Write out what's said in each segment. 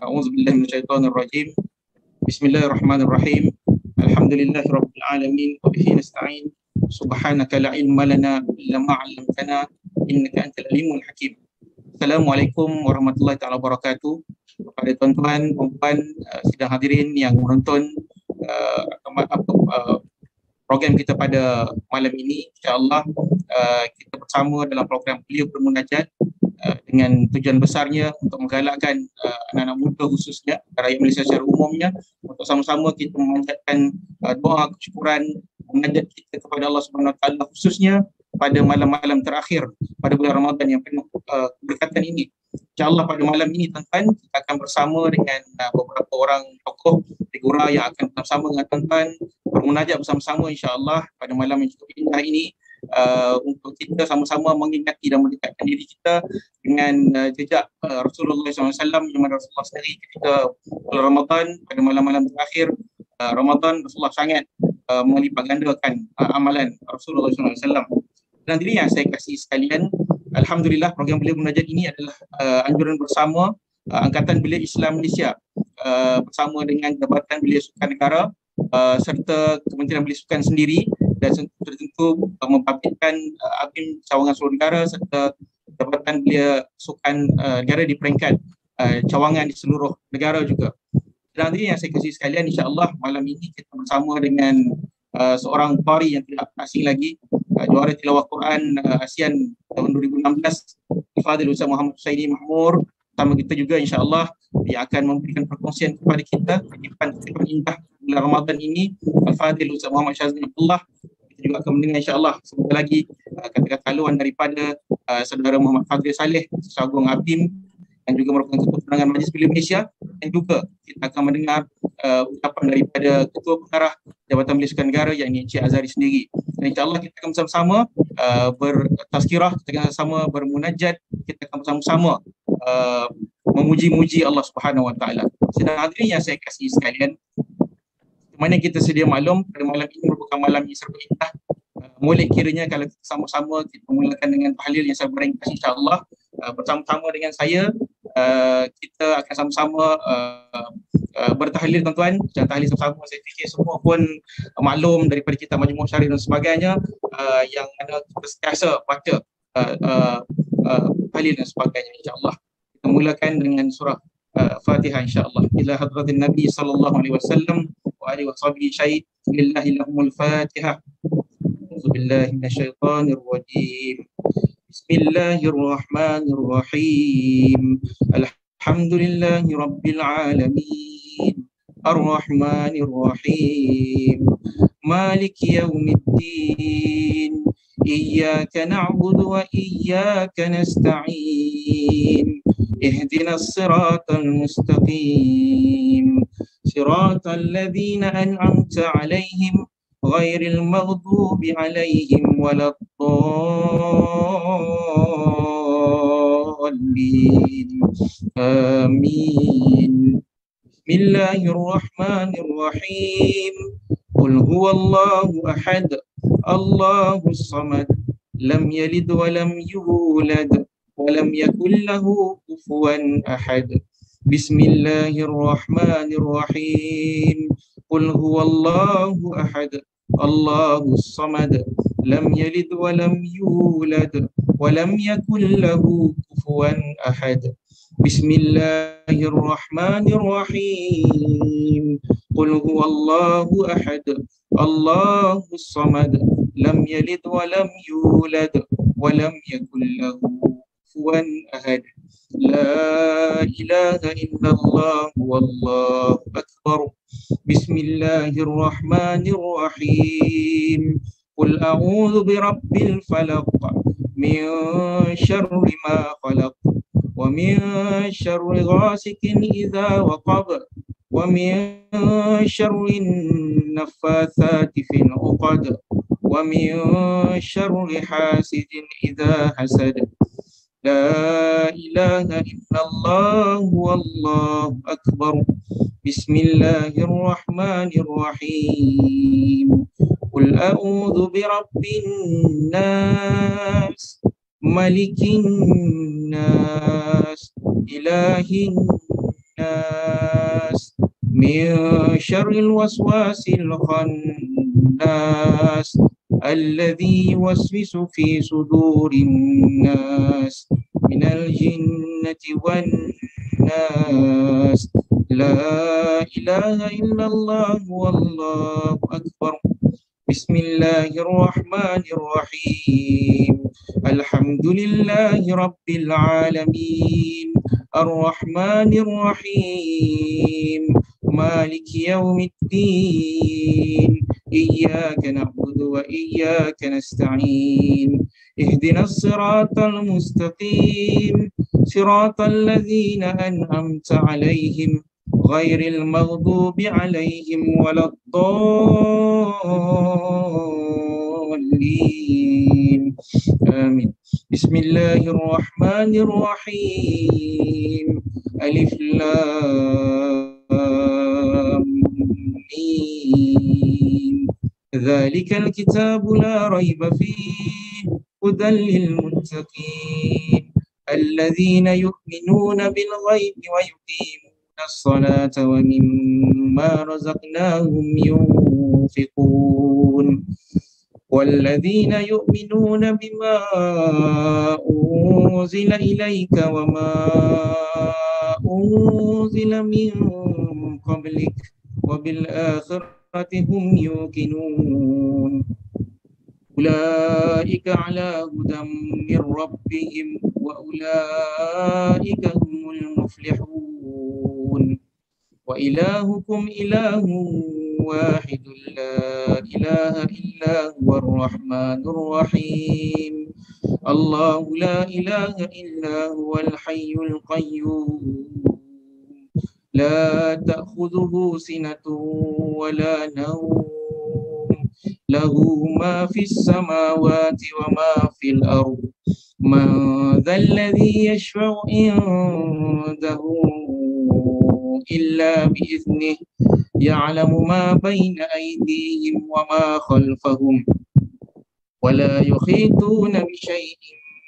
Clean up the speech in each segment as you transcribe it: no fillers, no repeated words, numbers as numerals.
A'udzubillahi minasyaitonir rajim. Bismillahirrahmanirrahim. Alhamdulillahirabbil alamin wa bihi nasta'in. Subhanaka la ilma lana illa ma 'allamtana innaka antal alimul hakim. Assalamualaikum warahmatullahi taala wabarakatuh. Kepada tuan-tuan, puan-puan, sidang hadirin yang menonton program kita pada malam ini, insya-Allah kita bersama dalam program Beliau Bermunajat dengan tujuan besarnya untuk menggalakkan anak-anak muda khususnya rakyat Malaysia secara umumnya untuk sama-sama kita memanjatkan doa kesyukuran, munajat kita kepada Allah Subhanahu Wa Taala khususnya pada malam-malam terakhir pada bulan Ramadan yang penuh keberkatan ini. InsyaAllah pada malam ini tuan-tuan kita akan bersama dengan beberapa orang tokoh figura yang akan bersama dengan tuan-tuan bermunajat bersama-sama insyaAllah pada malam yang cukup indah ini, untuk kita sama-sama mengingati dan mendekatkan diri kita dengan jejak Rasulullah SAW, yang mana Rasulullah sendiri ketika bulan Ramadan pada malam-malam terakhir Ramadan, Rasulullah sangat melipat gandakan amalan Rasulullah SAW. Dan diri yang saya kasih sekalian, Alhamdulillah program Beliau Munajat ini adalah anjuran bersama Angkatan Belia Islam Malaysia bersama dengan Jabatan Belia Sukan Negara serta Kementerian Belia Sukan sendiri, dan tentu membabitkan ABIM Cawangan Seluruh Negara serta Jabatan Belia Sukan Negara di peringkat cawangan di seluruh negara juga. Dan yang saya kasih sekalian, insya-Allah malam ini kita bersama dengan seorang qari yang tidak asing lagi, juara tilawah Quran ASEAN tahun 2016, Al-Fadhil Ustaz Muhammad Husaini Mahmur, bersama kita juga insya-Allah, yang akan memberikan perkongsian kepada kita kutipan indah bulan Ramadan ini. Al-Fadhil Ustaz Muhammad Syazli Abdullah. Kita juga akan mendengar insya-Allah sebentar lagi kata-kata haluan daripada saudara Muhammad Fadhil Saleh, Ketua Agung ABIM yang juga merupakan Ketua Penerangan Majlis Belia Malaysia, dan juga kita akan mendengar ucapan daripada Ketua Pengarah Jabatan Belia Sukan Negara yang ini Encik Azhari sendiri. Dan insya-Allah kita akan bersama-sama bertazkirah, kita akan bersama bermunajat, kita akan bersama-sama memuji-muji Allah Subhanahu Wa Taala. Sedang hadirin yang saya kasih sekalian, mana kita sedia maklum pada malam ini merupakan malam yang serba indah. Boleh kiranya kalau kita sama-sama kita mulakan dengan tahlil yang serba ringkas insya-Allah. Bersama-sama dengan saya kita akan sama-sama bertahlil tuan-tuan. Jangan tahlil sama-sama, saya fikir semua pun maklum daripada kita Majmu' Syarif dan sebagainya, yang ada kita sentiasa baca tahlil dan sebagainya insya-Allah. Kita mulakan dengan surah Fatihah insya-Allah. Ila hadratin Nabi sallallahu alaihi wasallam wa alihi washabihi syai' lillahi lahumul Fatihah. A'udzubillahi minasyaitonir rajim. Bismillahirrahmanirrahim. Alhamdulillahi rabbil alamin. Ar-Rahmanir Rahim. Maliki yaumiddin. Iyyaka na'budu wa iyyaka nasta'in. Ihdinas siratal mustaqim. Siratal ladzina an'amta 'alaihim ghairil maghdubi 'alaihim waladdallin. Amin. Bismillahirrahmanirrahim. Qul huwallahu ahad, Allahus samad, lam yalid wa lam yulad wa lam yakul lahu kufuwan ahad. Bismillahirrahmanirrahim. Qul huwallahu ahad, Allahus samad, lam yalid wa lam yulad wa lam yakul lahu kufuwan ahad. Bismillahirrahmanirrahim. Qul huwallahu ahad, Allahus samad, lam yalid wa lam yulad wa lam yakul lahu kufuwan ahad. La ilaha illallah wallahu akbar. Bismillahirrahmanirrahim. Qul a'udzu birabbil falaq min syarri ma khalaq wa min syarri ghasikin idza waqab wa min syarri naffatsati fil 'uqad wa min syarri hasidin idza hasad. La ilaha illallah wallahu akbar. Bismillahirrahmanirrahim. Qul a'udzu birabbin nas, malikin nas, ilahin الناس من شر الوسواس الخناس الذي يوسوس في صدور الناس من الجنة والناس. لا إله إلا الله والله أكبر. بسم الله الرحمن الرحيم. الحمد لله رب العالمين الرحمن الرحيم مالك يوم الدين إياك نعبد وإياك نستعين اهدنا الصراط المستقيم صراط الذين أنعمت عليهم غير المغضوب عليهم ولا الضالين آمين. بسم الله الرحمن الرحيم ألف لام ميم ذلك الكتاب لا ريب فيه هدى للمتقين الذين يؤمنون بالغيب ويقيمون الصلاة ومما رزقناهم ينفقون والذين يؤمنون بما أنزل إليك وما أنزل من قبلك وبالآخرة هم يوقنون أولئك على هدى من ربهم وأولئك هم المفلحون وإلهكم إله واحد لا إله إلا هو الرحمن الرحيم الله لا إله إلا هو الحي القيوم لا تأخذه سنة ولا نوم له ما في السماوات وما في الأرض من ذا الذي يشفع عنده إلا بإذنه يعلم ما بين أيديهم وما خلفهم ولا يحيطون بشيء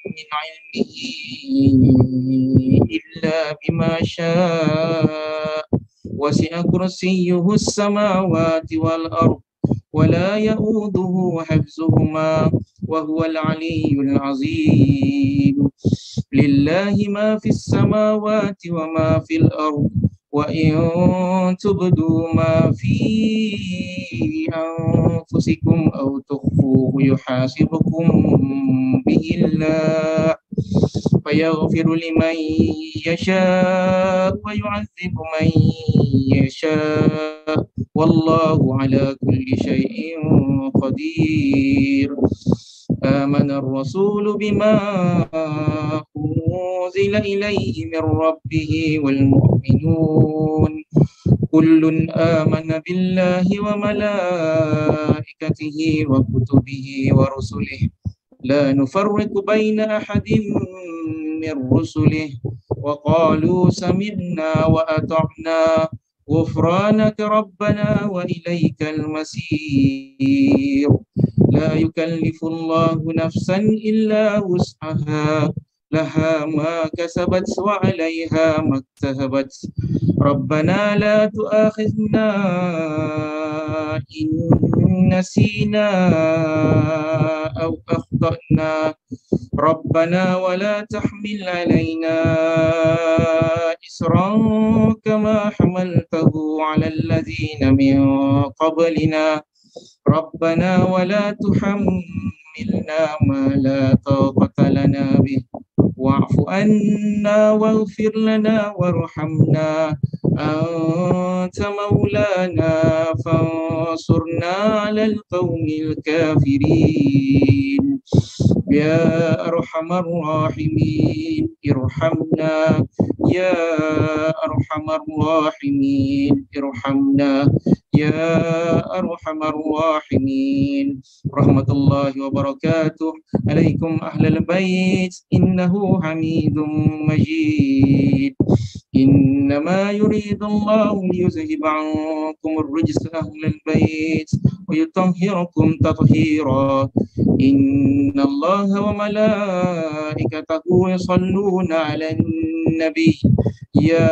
من علمه إلا بما شاء وسع كرسيه السماوات والأرض ولا يؤوده حفظهما وهو العلي العظيم لله ما في السماوات وما في الأرض وإن تبدوا ما في أنفسكم أو تخفوه يحاسبكم به الله فيغفر لمن يشاء ويعذب من يشاء والله على كل شيء قدير آمن الرسول بما أنزل إليه من ربه والمؤمنون كل آمن بالله وملائكته وكتبه ورسله لا نفرق بين أحد من رسله وقالوا سمعنا وأطعنا غفرانك ربنا وإليك المصير لا يكلف الله نفسا إلا وسعها لها ما كسبت وعليها ما اكتسبت ربنا لا تؤاخذنا إن نسينا أو أخطأنا ربنا ولا تحمل علينا إصرا كما حملته على الذين من قبلنا ربنا ولا تحملنا ما لا طاقة لنا به واعف عنا واغفر لنا وارحمنا أنت مولانا فانصرنا على القوم الكافرين يا أرحم الراحمين ارحمنا يا أرحم الراحمين ارحمنا يا أرحم الراحمين رحمة الله وبركاته عليكم أهل البيت إنه حميد مجيد إنما يريد الله ليذهب عنكم الرجس أهل البيت ويطهركم تطهيرا إن الله وملائكته يصلون على النبي يا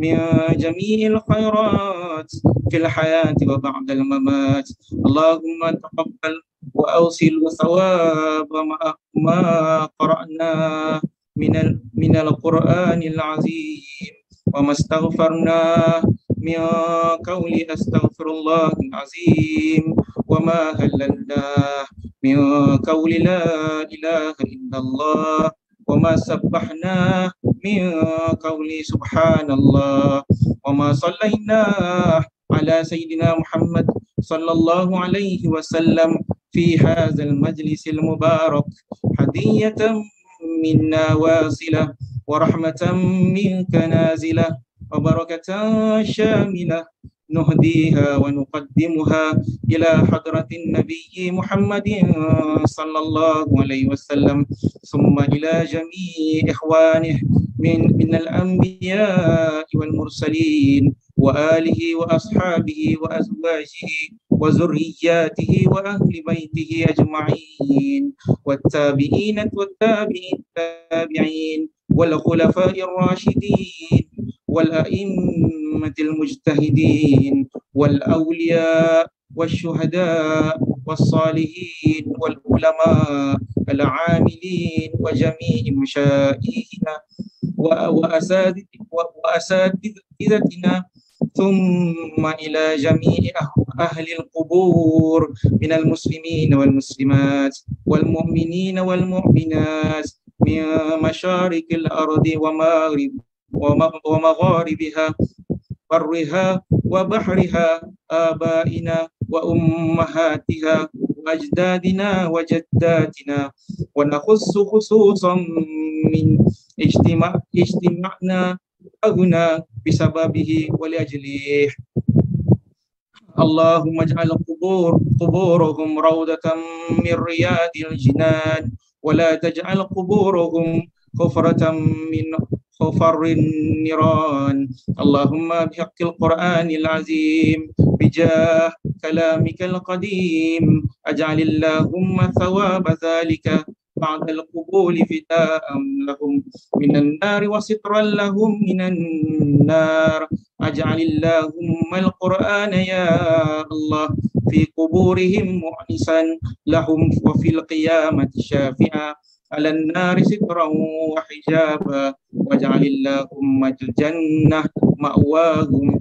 من جميع الخيرات في الحياة وبعد الممات. اللهم تقبل وأوصل ثواب ما قرأناه من القرآن العظيم، وما استغفرناه من قول أستغفر الله العظيم، وما هللناه من قول لا إله إلا الله، وما سبحناه من قول سبحان الله، وما صليناه على سيدنا محمد صلى الله عليه وسلم في هذا المجلس المبارك هدية منا واصلة، ورحمة منك نازلة، وبركة شاملة نهديها ونقدمها إلى حضرة النبي محمد صلى الله عليه وسلم، ثم إلى جميع إخوانه من الأنبياء والمرسلين وآله وأصحابه وأزواجه وذرياته وأهل بيته أجمعين، والتابعين والتابعين والخلفاء الراشدين والأئمة المجتهدين والأولياء والشهداء والصالحين والعلماء العاملين وجميع مشايخنا وأساتذتنا، ثم إلى جميع أهل القبور من المسلمين والمسلمات والمؤمنين والمؤمنات من مشارق الأرض ومغاربها، برها وبحرها، آبائنا وأمهاتها وأجدادنا وجداتنا، ونخص خصوصا من اجتماعنا هنا بسببه ولأجله. اللهم اجعل قبورهم روضة من رياض الجنان، ولا تجعل قبورهم حفرة من حفر النيران. اللهم بحق القرآن العظيم بجاه كلامك القديم اجعل اللهم ثواب ذلك بعد القبول فداء لهم من النار وسترا لهم من النار. اجعل اللهم القرآن يا الله في قبورهم مؤنسا لهم، وفي القيامة شافعا على النار سترا وحجابا، واجعل اللهم الجنة مأواهم.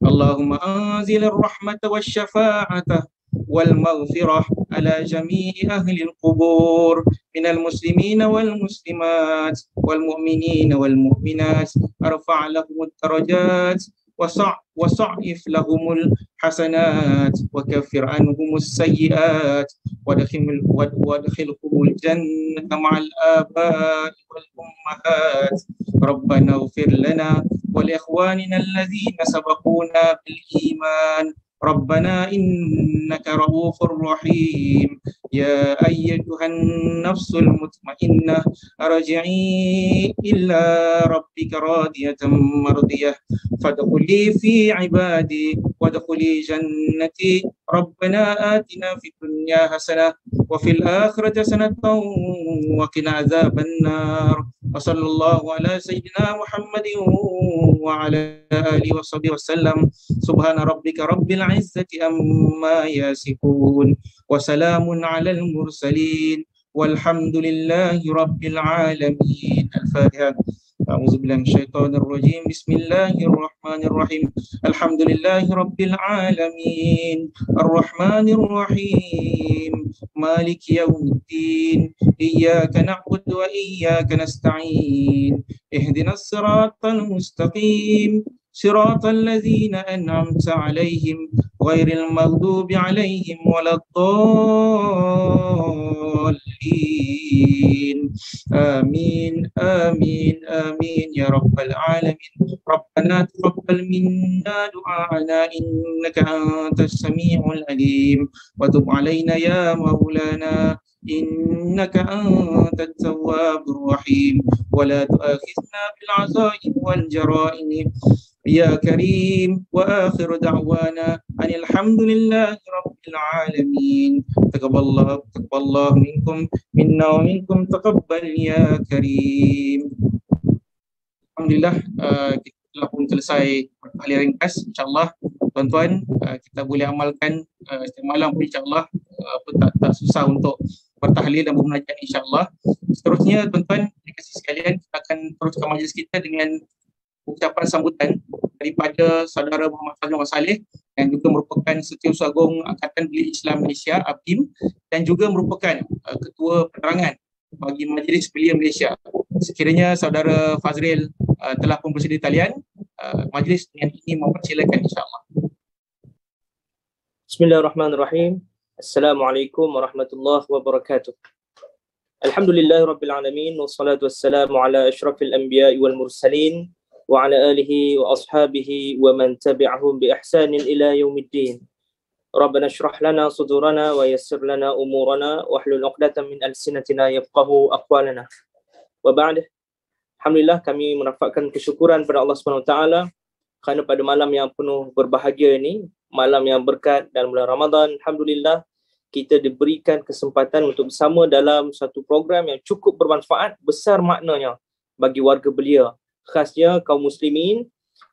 اللهم أنزل الرحمة والشفاعة والمغفرة على جميع أهل القبور من المسلمين والمسلمات والمؤمنين والمؤمنات، ارفع لهم الدرجات وصعف لهم الحسنات، وكفر عنهم السيئات، وادخلهم الجنة مع الآباء والأمهات. ربنا اغفر لنا ولإخواننا الذين سبقونا بالإيمان. ربنا إنك رؤوف رحيم. يا أيتها النفس المطمئنة ارجعي إلى ربك راضية مرضية فادخلي في عبادي وادخلي جنتي. ربنا آتنا في الدنيا حسنة وفي الآخرة حسنة وقنا عذاب النار. وصلى الله على سيدنا محمد وعلى آله وصحبه وسلم. سبحان ربك رب العزة عما يصفون وسلام على المرسلين والحمد لله رب العالمين. الفاتحة. أعوذ بالله من الشيطان الرجيم. بسم الله الرحمن الرحيم. الحمد لله رب العالمين الرحمن الرحيم مالك يوم الدين. إياك نعبد وإياك نستعين. اهدنا الصراط المستقيم صراط الذين أنعمت عليهم غير المغضوب عليهم ولا الضالين. آمين آمين آمين يا رب العالمين. ربنا تقبل منا دعاءنا إنك أنت السميع العليم، وتب علينا يا مولانا إنك أنت التواب الرحيم، ولا تؤاخذنا بالعزائم والجرائم يا كريم. وآخر دعوانا أن الحمد لله رب العالمين. تقبل الله منكم منا ومنكم تقبل يا كريم. Alhamdulillah, kita telah pun selesai bertahliah ringkas. InsyaAllah tuan-tuan kita boleh amalkan setiap malam pun insyaAllah, tak susah untuk bertahlil dan bermunajat insyaAllah. Seterusnya tuan-tuan dikasih sekalian, kita akan teruskan majlis kita dengan ucapan sambutan daripada saudara Muhammad Fazlul Saleh yang juga merupakan Setiausaha Agung Angkatan Belia Islam Malaysia ABIM dan juga merupakan ketua penerangan bagi Majlis Belia Malaysia. Sekiranya saudara Fazril telah pun bersedia talian, majlis dengan ini mempersilakan insyaAllah. Bismillahirrahmanirrahim. Assalamualaikum warahmatullahi wabarakatuh. Alhamdulillahirabbil alamin wassalatu wassalamu ala asyrafil anbiya'i wal mursalin wa ala alihi wa ashabihi wa man tabi'ahum bi ihsanin ila yaumiddin. Rabbana shrah lana sudurana wa yassir lana umurana wa hlul 'uqdatam min alsinatina yafqahu aqwalana. Wa ba'd. Alhamdulillah, kami merafakkan kesyukuran pada Allah Subhanahu wa taala kerana pada malam yang penuh berbahagia ini, malam yang berkat dalam bulan Ramadan, alhamdulillah kita diberikan kesempatan untuk bersama dalam satu program yang cukup bermanfaat, besar maknanya bagi warga belia, khasnya kaum muslimin,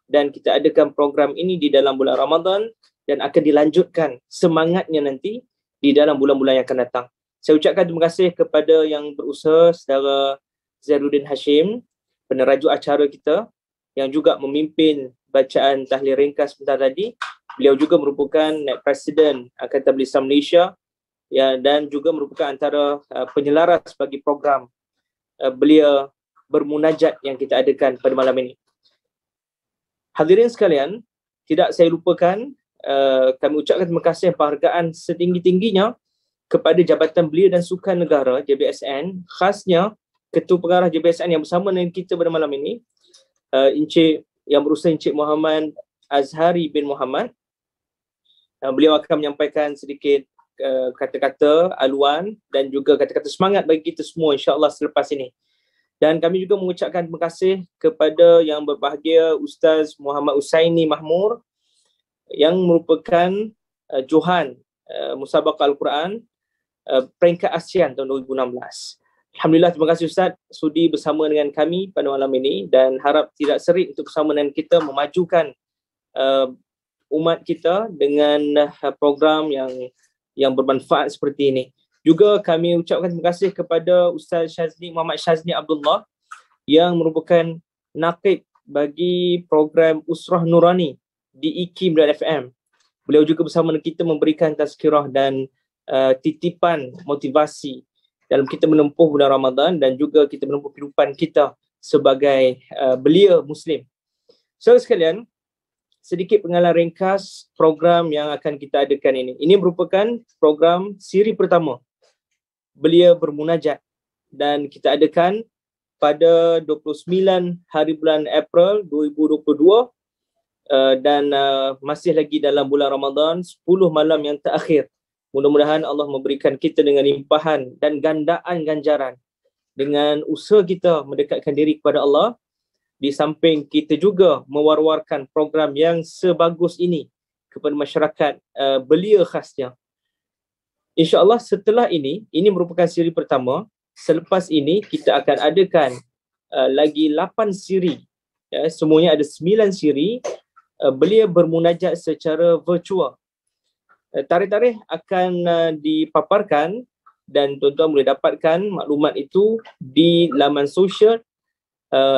dan kita adakan program ini di dalam bulan Ramadan dan akan dilanjutkan semangatnya nanti di dalam bulan-bulan yang akan datang. Saya ucapkan terima kasih kepada yang berusaha, saudara Zainuddin Hashim, penerajuk acara kita, yang juga memimpin bacaan tahlil ringkas sebentar tadi. Beliau juga merupakan Naib Presiden Angkatan Belia Islam Malaysia, ya, dan juga merupakan antara penyelaras bagi program Belia Bermunajat yang kita adakan pada malam ini. Hadirin sekalian, tidak saya lupakan, kami ucapkan terima kasih dan penghargaan setinggi-tingginya kepada Jabatan Belia dan Sukan Negara JBSN, khasnya Ketua Pengarah JBSN yang bersama dengan kita pada malam ini, Encik yang berusaha Encik Muhammad Azhari bin Muhammad. Beliau akan menyampaikan sedikit kata-kata aluan dan juga kata-kata semangat bagi kita semua insya-Allah selepas ini. Dan kami juga mengucapkan terima kasih kepada yang berbahagia Ustaz Muhammad Usaini Mahmur yang merupakan Johan Musabaqah Al-Quran peringkat ASEAN tahun 2016. Alhamdulillah, terima kasih Ustaz sudi bersama dengan kami pada malam ini dan harap tidak serit untuk bersama dengan kita memajukan umat kita dengan program yang bermanfaat seperti ini. Juga kami ucapkan terima kasih kepada Ustaz Syazli Muhammad Syazli Abdullah yang merupakan naqib bagi program Usrah Nurani di IKIM.FM. Beliau juga bersama dengan kita memberikan tazkirah dan titipan motivasi dalam kita menempuh bulan Ramadan dan juga kita menempuh kehidupan kita sebagai belia Muslim. So sekalian, sedikit pengalaman ringkas program yang akan kita adakan ini. Ini merupakan program siri pertama Belia Bermunajat dan kita adakan pada 29 hari bulan April 2022 dan masih lagi dalam bulan Ramadan, 10 malam yang terakhir. Mudah-mudahan Allah memberikan kita dengan limpahan dan gandaan ganjaran dengan usaha kita mendekatkan diri kepada Allah. Di samping kita juga mewar-warkan program yang sebagus ini kepada masyarakat belia khasnya. InsyaAllah setelah ini merupakan siri pertama. Selepas ini kita akan adakan lagi 8 siri. Ya, semuanya ada 9 siri belia bermunajat secara virtual. Tarikh-tarikh akan dipaparkan dan tuan-tuan boleh dapatkan maklumat itu di laman sosial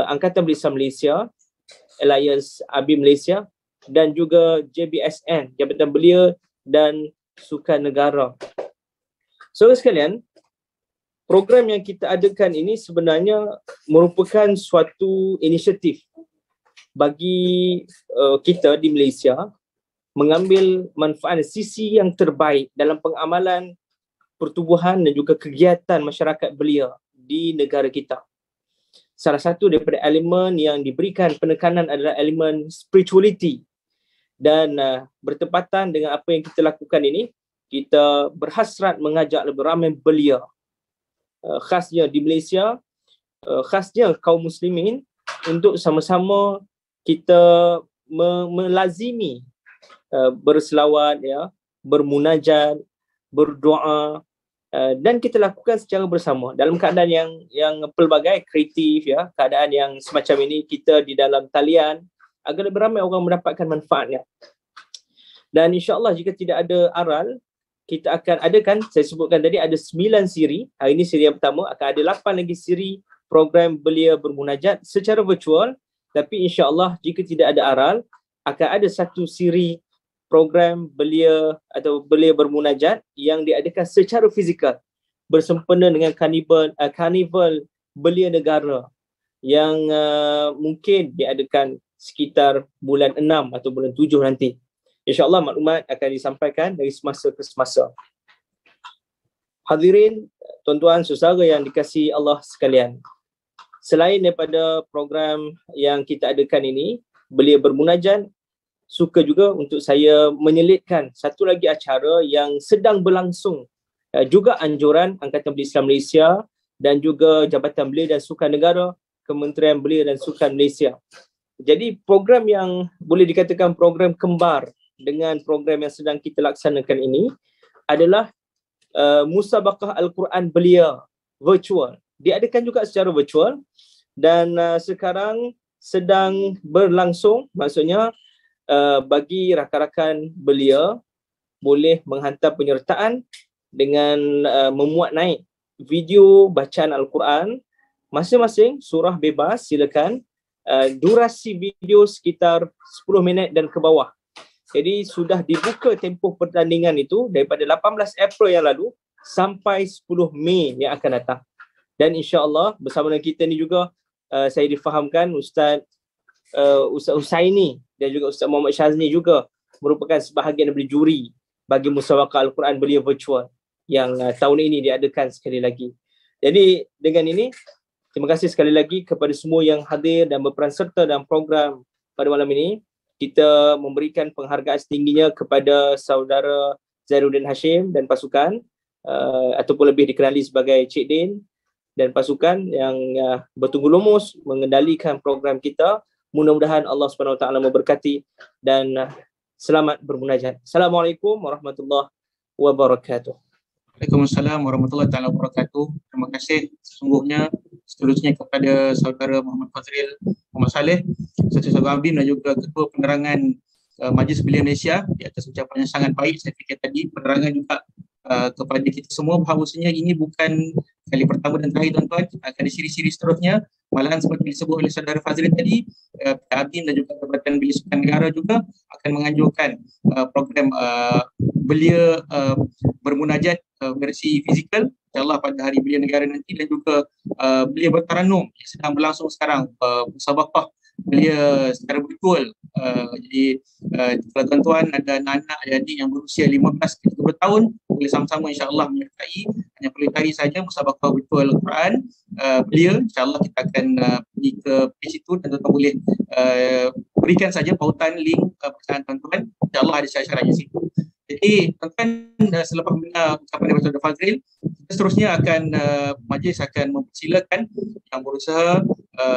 Angkatan Belia Islam Malaysia, Alliance ABIM Malaysia dan juga JBSN, Jabatan Belia dan Sukan Negara. Saudara sekalian, program yang kita adakan ini sebenarnya merupakan suatu inisiatif bagi kita di Malaysia mengambil manfaat sisi yang terbaik dalam pengamalan pertubuhan dan juga kegiatan masyarakat belia di negara kita. Salah satu daripada elemen yang diberikan penekanan adalah elemen spirituality dan bertepatan dengan apa yang kita lakukan ini, kita berhasrat mengajak lebih ramai belia khasnya di Malaysia, khasnya kaum muslimin untuk sama-sama kita melazimi berselawat, ya, bermunajat, berdoa, dan kita lakukan secara bersama dalam keadaan yang pelbagai kreatif, ya, keadaan yang semacam ini kita di dalam talian agar lebih ramai orang mendapatkan manfaatnya. Dan insya-Allah jika tidak ada aral, kita akan adakan, saya sebutkan tadi ada 9 siri. Hari ini siri yang pertama, akan ada 8 lagi siri program belia bermunajat secara virtual. Tapi insya-Allah jika tidak ada aral, akan ada satu siri program belia atau belia bermunajat yang diadakan secara fizikal bersempena dengan karnival belia negara yang mungkin diadakan sekitar bulan 6 atau bulan 7 nanti. InsyaAllah maklumat akan disampaikan dari semasa ke semasa. Hadirin, tuan-tuan, saudara yang dikasihi Allah sekalian. Selain daripada program yang kita adakan ini, belia bermunajat, suka juga untuk saya menyelitkan satu lagi acara yang sedang berlangsung. Juga anjuran Angkatan Belia Islam Malaysia dan juga Jabatan Belia dan Sukan Negara, Kementerian Belia dan Sukan Malaysia. Jadi program yang boleh dikatakan program kembar dengan program yang sedang kita laksanakan ini adalah Musabaqah Al-Quran Belia virtual. Diadakan juga secara virtual dan sekarang sedang berlangsung, maksudnya bagi rakan-rakan belia boleh menghantar penyertaan dengan memuat naik video bacaan Al-Quran masing-masing surah bebas, silakan. Durasi video sekitar 10 minit dan ke bawah. Jadi sudah dibuka tempoh pertandingan itu daripada 18 April yang lalu sampai 10 Mei yang akan datang. Dan insya-Allah bersama dengan kita ni juga saya difahamkan Ustaz Husaini dan juga Ustaz Muhammad Syazni juga merupakan sebahagian daripada juri bagi Musabaqah Al-Quran Belia Virtual yang tahun ini diadakan sekali lagi. Jadi dengan ini, terima kasih sekali lagi kepada semua yang hadir dan berperan serta dalam program pada malam ini. Kita memberikan penghargaan setingginya kepada saudara Zairuddin Hashim dan pasukan, ataupun lebih dikenali sebagai Cik Din dan pasukan yang bertunggu lumus mengendalikan program kita. Mudah-mudahan Allah SWT memberkati dan selamat bermunajat. Assalamualaikum warahmatullahi wabarakatuh. Waalaikumsalam warahmatullahi wabarakatuh. Terima kasih sesungguhnya seterusnya kepada saudara Muhammad Fazril Muhammad Saleh, Saudara Abim dan juga Ketua Penerangan Majlis Belia Malaysia di atas ucapan yang sangat baik. Saya fikir tadi penerangan juga kepada kita semua bahawasanya ini bukan kali pertama dan terakhir tuan-tuan, akan di siri-siri seterusnya. Malahan seperti disebut oleh saudara Fazril tadi, Abim dan juga Jabatan Belia Sukan Negara juga akan menganjurkan program belia bermunajat versi fizikal insyaAllah pada hari Belia Negara nanti, dan juga belia bertaranum yang sedang berlangsung sekarang, musabaqah belia secara virtual. Jadi kalau tuan-tuan ada anak-anak adik yang berusia 15 ke 30 tahun boleh sama-sama insyaAllah menyertai. Hanya perlu cari saja musabaqah virtual Al-Quran belia, insyaAllah kita akan pergi ke page itu dan tuan-tuan boleh berikan saja pautan link pesanan tuan-tuan, insyaAllah ada syarat-syaratnya situ. Jadi tuan-tuan, selepas mendengar ucapan daripada Saudara Fazril, seterusnya akan majlis akan mempersilakan yang berusaha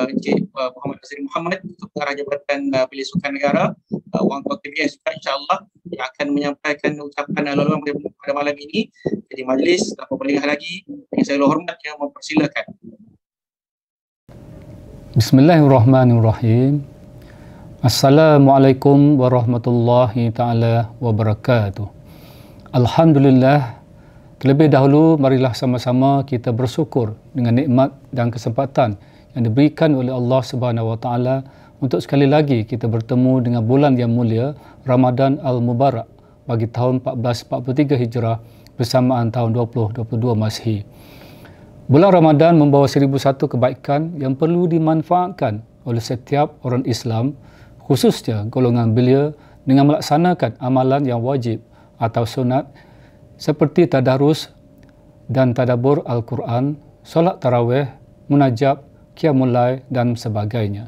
Encik Muhammad Azri Muhammad, Pengarah Jabatan Belia Sukan Negara, Wang Tua KBS juga insyaAllah yang akan menyampaikan ucapan laluan pada malam ini. Jadi majlis tanpa berlengah lagi, yang saya hormat yang mempersilakan. Bismillahirrahmanirrahim. Assalamualaikum warahmatullahi ta'ala wabarakatuh. Alhamdulillah, terlebih dahulu marilah sama-sama kita bersyukur dengan nikmat dan kesempatan yang diberikan oleh Allah Subhanahu wa taala untuk sekali lagi kita bertemu dengan bulan yang mulia Ramadan Al-Mubarak bagi tahun 1443 Hijrah bersamaan tahun 2022 Masih. Bulan Ramadan membawa 1001 kebaikan yang perlu dimanfaatkan oleh setiap orang Islam, khususnya golongan belia, dengan melaksanakan amalan yang wajib atau sunat seperti tadarus dan tadabbur Al-Quran, solat tarawih, munajat, qiyamul lail dan sebagainya.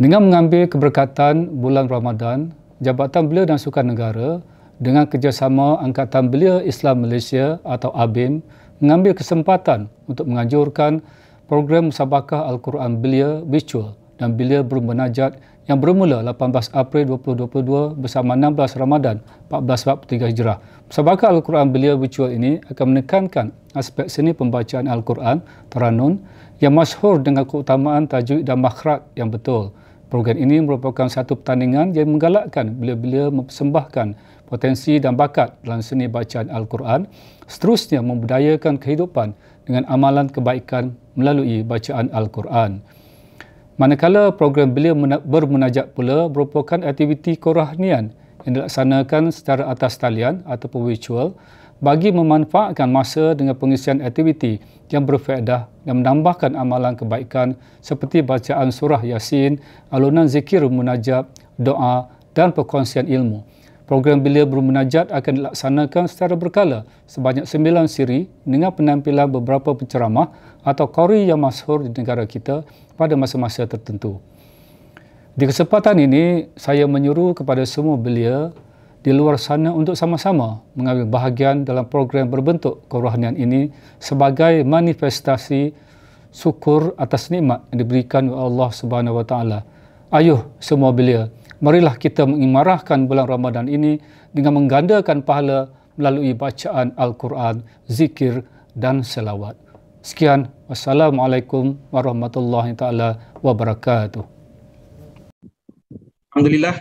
Dengan mengambil keberkatan bulan Ramadan, Jabatan Belia dan Sukan Negara dengan kerjasama Angkatan Belia Islam Malaysia atau ABIM mengambil kesempatan untuk menganjurkan program Musabaqah Al-Quran Belia Virtual dan Belia Bermunajat yang bermula 18 April 2022 bersama 16 Ramadan 1443 Hijrah. Musabaqah Al-Quran Belia Virtual ini akan menekankan aspek seni pembacaan Al-Quran, Taranun, yang masyhur dengan keutamaan tajwid dan makhraj yang betul, Program ini merupakan satu pertandingan yang menggalakkan belia-belia mempersembahkan potensi dan bakat dalam seni bacaan Al-Quran, seterusnya membudayakan kehidupan dengan amalan kebaikan melalui bacaan Al-Quran. Manakala program belia bermunajat pula merupakan aktiviti kerohanian yang dilaksanakan secara atas talian ataupun virtual bagi memanfaatkan masa dengan pengisian aktiviti yang berfaedah dan menambahkan amalan kebaikan seperti bacaan surah Yasin, alunan zikir munajat, doa dan perkongsian ilmu. Program belia bermunajat akan dilaksanakan secara berkala sebanyak 9 siri dengan penampilan beberapa penceramah atau qari yang masyhur di negara kita pada masa-masa tertentu. Di kesempatan ini, saya menyuruh kepada semua belia di luar sana untuk sama-sama mengambil bahagian dalam program berbentuk kerohanian ini sebagai manifestasi syukur atas nikmat yang diberikan oleh Allah Subhanahu Wa Taala. Ayuh semua belia, marilah kita mengimarahkan bulan Ramadan ini dengan menggandakan pahala melalui bacaan Al-Quran, zikir dan selawat. Sekian, wassalamualaikum warahmatullahi taala wabarakatuh. Alhamdulillah.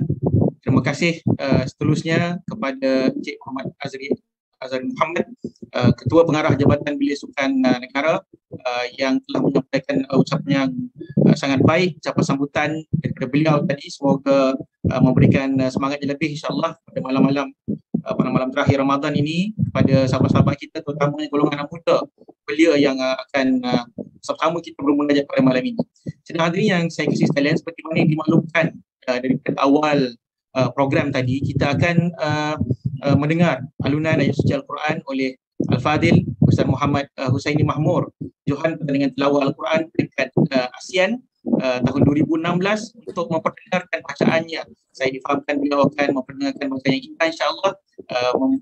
Terima kasih seterusnya kepada Encik Muhammad Azri Muhammad, Ketua Pengarah Jabatan Belia Sukan Negara, yang telah menyampaikan ucapan yang sangat baik, ucapan sambutan daripada beliau tadi. Semoga memberikan semangat yang lebih insya-Allah pada malam terakhir Ramadan ini kepada sahabat-sahabat kita, terutamanya golongan anak muda belia yang akan sama-sama kita bermunajat pada malam ini. Sedang hadirin yang saya kasih sekalian, seperti mana yang dimaklumkan daripada awal program tadi, kita akan mendengar alunan ayat suci Al-Quran oleh Al-Fadil Ustaz Muhammad Husaini Mahmur, Johan Pertandingan Tilawah Al-Quran peringkat ASEAN tahun 2016, untuk memperdengarkan bacaannya. Saya difahamkan beliau akan memperdengarkan bacaan yang kita insya-Allah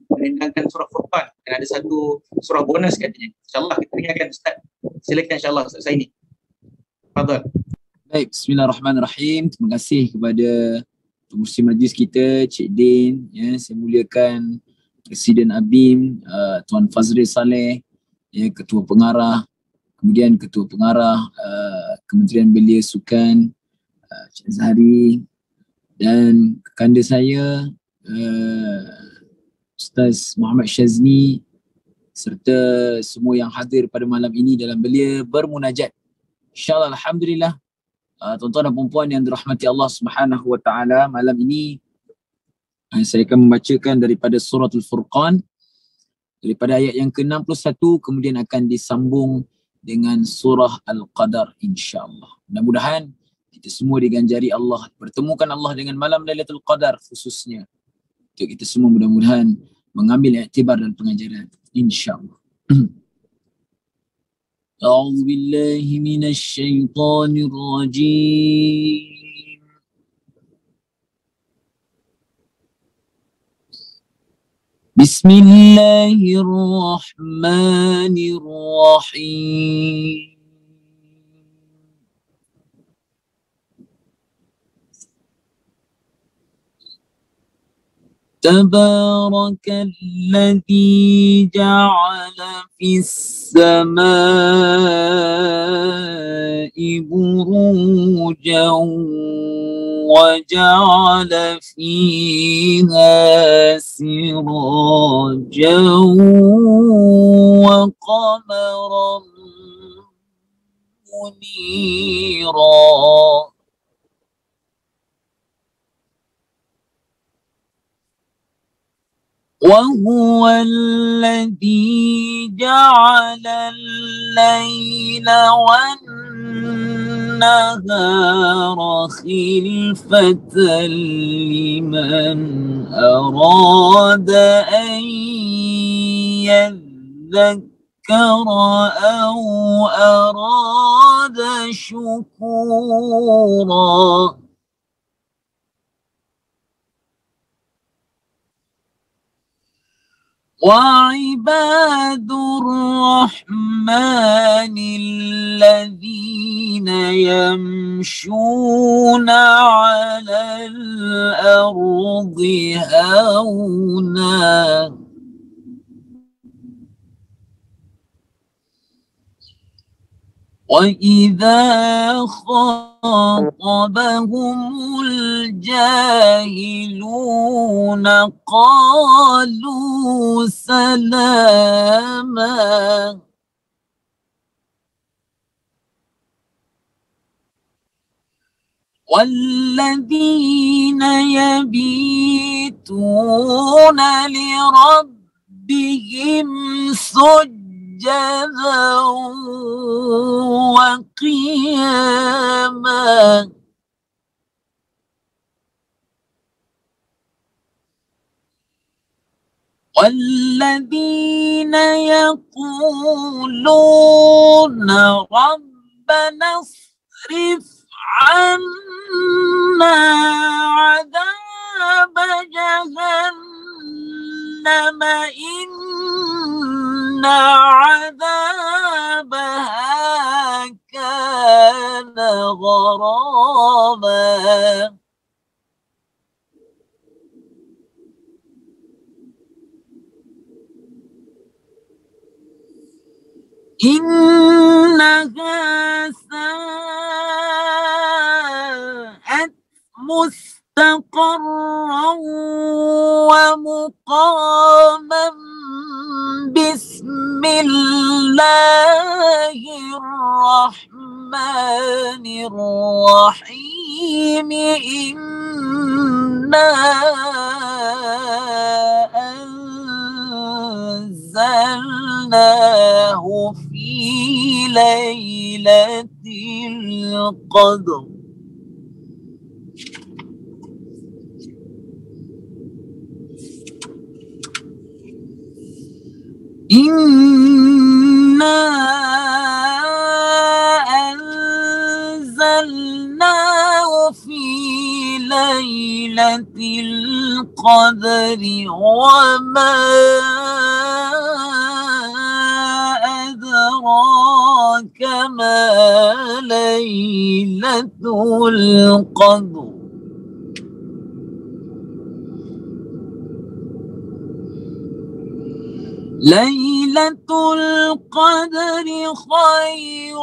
menendangkan surah Furqan, dan ada satu surah bonus katanya. Insya-Allah kita dengarkan Ustaz. Silakan insya-Allah Ustaz Husaini. Fadhal. Baik, bismillahirrahmanirrahim. Terima kasih kepada pengurusi majlis kita, Cik Din, ya, saya muliakan Presiden ABIM, Tuan Fazril Saleh, ya, Ketua Pengarah, kemudian Ketua Pengarah Kementerian Belia Sukan, Cik Zahari, dan kekanda saya, Ustaz Muhammad Syazni, serta semua yang hadir pada malam ini dalam belia bermunajat. InsyaAllah, Alhamdulillah. Tuan-tuan dan puan-puan yang dirahmati Allah Subhanahu Wa Taala, malam ini saya akan membacakan daripada surah Al-Furqan, daripada ayat yang ke-61, kemudian akan disambung dengan surah Al-Qadar insya-Allah. Mudah-mudahan kita semua diganjari Allah, pertemukan Allah dengan malam Lailatul Qadar khususnya. Untuk kita semua mudah-mudahan mengambil iktibar dan pengajaran insya-Allah. أعوذ بالله من الشيطان الرجيم. بسم الله الرحمن الرحيم. تبارك الذي جعل في السماء بروجا وجعل فيها سراجا وقمرا منيرا وهو الذي جعل الليل والنهار خلفة لمن أراد أن يذكر أو أراد شكورا وعباد الرحمن الذين يمشون على الأرض هونا وإذا خاطبهم الجاهلون قالوا سلاما والذين يبيتون لربهم سجدا وقياما والذين يقولون ربنا اصرف عنا عذاب جهنم إن عذابها كان غراما إنها ساءت مستقرا ومقاما بسم الله الرحمن الرحيم إنا أنزلناه في ليلة القدر إنا أنزلناه في ليلة القدر وما أدراك ما ليلة القدر ليلة القدر خير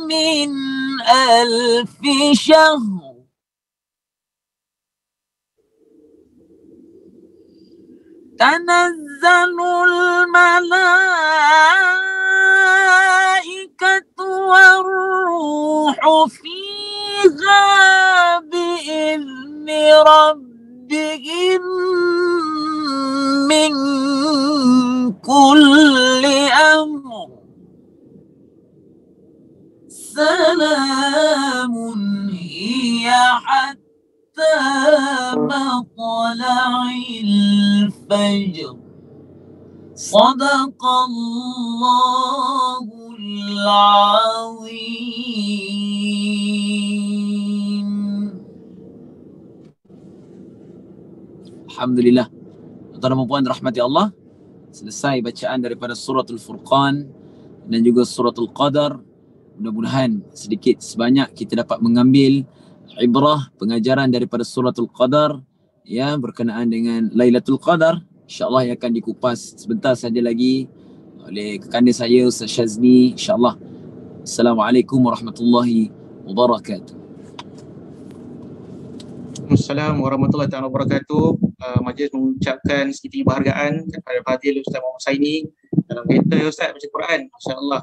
من 1000 شهر تنزل الملائكة والروح فيها بإذن ربهم من كل أمر سلام هي حتى مطلع الفجر صدق الله العظيم. Alhamdulillah. Tuan-tuan dan puan rahmati Allah, selesai bacaan daripada suratul Furqan dan juga suratul Qadar. Mudah-mudahan sedikit sebanyak kita dapat mengambil ibrah pengajaran daripada suratul Qadar ya, berkenaan dengan Lailatul Qadar. InsyaAllah yang akan dikupas sebentar saja lagi oleh kekanda saya Ustaz Shazni, insyaAllah. Assalamualaikum warahmatullahi wabarakatuh. Assalamualaikum warahmatullahi wabarakatuh. Majlis mengucapkan sedikit penghargaan kepada Fadil Ustaz Muhammad Saini dalam kereta Ustaz baca Quran, masya-Allah.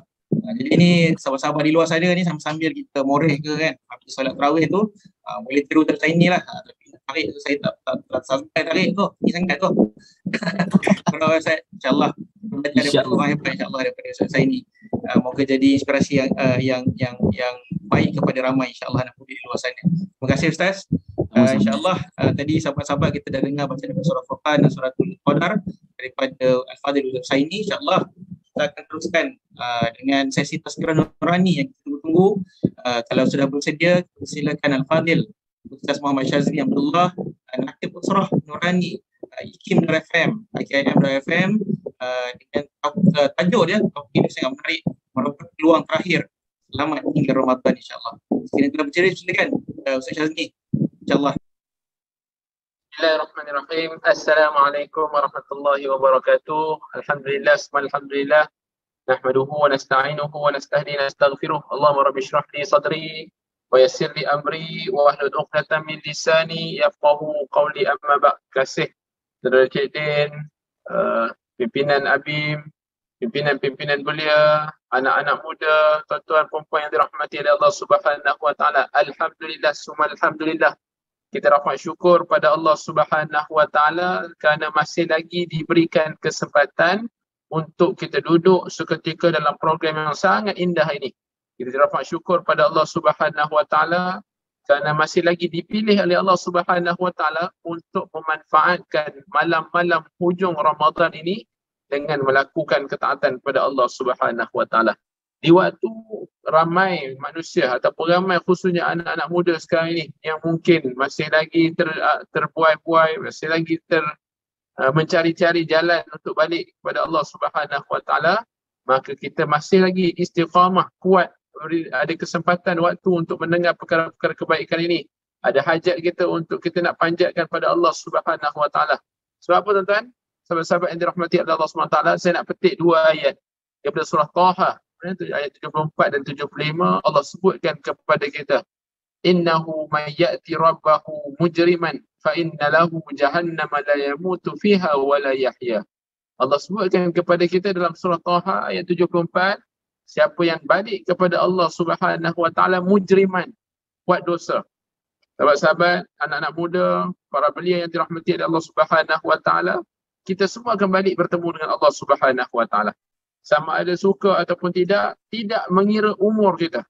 Jadi ni sahabat-sahabat di luar sana ni sambil kita moreh ke kan, habis solat tarawih tu boleh tiru Ustaz Saini lah. Tapi tarik saya tak sampai tarik tu, ni sangat tu. Kalau Ustaz insya-Allah belajar daripada Allah hebat insya-Allah daripada Ustaz Saini. Moga jadi inspirasi yang baik kepada ramai insya-Allah anak muda di luar sana. Terima kasih Ustaz. InsyaAllah tadi sahabat-sahabat kita dah dengar baca daripada surah Furqan dan suratul Qadar daripada Al-Fadhil Husaini. InsyaAllah kita akan teruskan dengan sesi tazkirah nurani yang kita tunggu. Kalau sudah bersedia, silakan Al-Fadhil Ustaz Muhammad Shazli Abdullah, Nakib Usrah Nurani IKIM.FM IKIM.FM dengan tajuk dia topik ini sangat menarik, merupakan peluang terakhir selamat hingga Ramadan insyaAllah. Sekarang kita bercerita, silakan Ustaz Shazli. InsyaAllah. Bismillahirrahmanirrahim. Assalamualaikum warahmatullahi wabarakatuh. Alhamdulillah, alhamdulillah. نحمده ونستعينه ونستهديه ونستغفره. اللهم رب اشرح لي صدري ويسر لي أمري واحلل عقدة من lisani yafqahu qawli. Amma ba'd. Kasih saudara Cik Din, pimpinan ABIM, pimpinan-pimpinan belia, anak-anak muda, tuan-tuan perempuan yang dirahmati oleh Allah Subhanahu wa taala. Alhamdulillah summa alhamdulillah. Kita rahmat syukur pada Allah Subhanahu wa taala kerana masih lagi diberikan kesempatan untuk kita duduk seketika dalam program yang sangat indah ini. Kita rahmat syukur pada Allah Subhanahu wa taala kerana masih lagi dipilih oleh Allah Subhanahu wa taala untuk memanfaatkan malam-malam hujung Ramadan ini dengan melakukan ketaatan kepada Allah Subhanahu wa taala. Di waktu ramai manusia ataupun ramai khususnya anak-anak muda sekarang ini yang mungkin masih lagi terbuai-buai, masih lagi mencari-cari jalan untuk balik kepada Allah Subhanahu wa taala, maka kita masih lagi istiqamah, kuat, ada kesempatan waktu untuk mendengar perkara-perkara kebaikan ini. Ada hajat kita untuk kita nak panjatkan pada Allah Subhanahu wa taala. Sebab apa tuan-tuan? Sahabat-sahabat yang dirahmati oleh Allah Subhanahu wa taala, saya nak petik dua ayat daripada surah Taha, ayat 74 dan 75. Allah sebutkan kepada kita, innahu may ya'ti rabbahu mujriman fa inna lahu jahannama la yamutu fiha wa la yahya. Allah sebutkan kepada kita dalam surah Taha ayat 74, siapa yang balik kepada Allah Subhanahu wa taala mujriman, buat dosa. Sahabat-sahabat, anak-anak muda, para belia yang dirahmati oleh Allah Subhanahu wa taala, kita semua akan balik bertemu dengan Allah Subhanahu wa taala. Sama ada suka ataupun tidak mengira umur kita.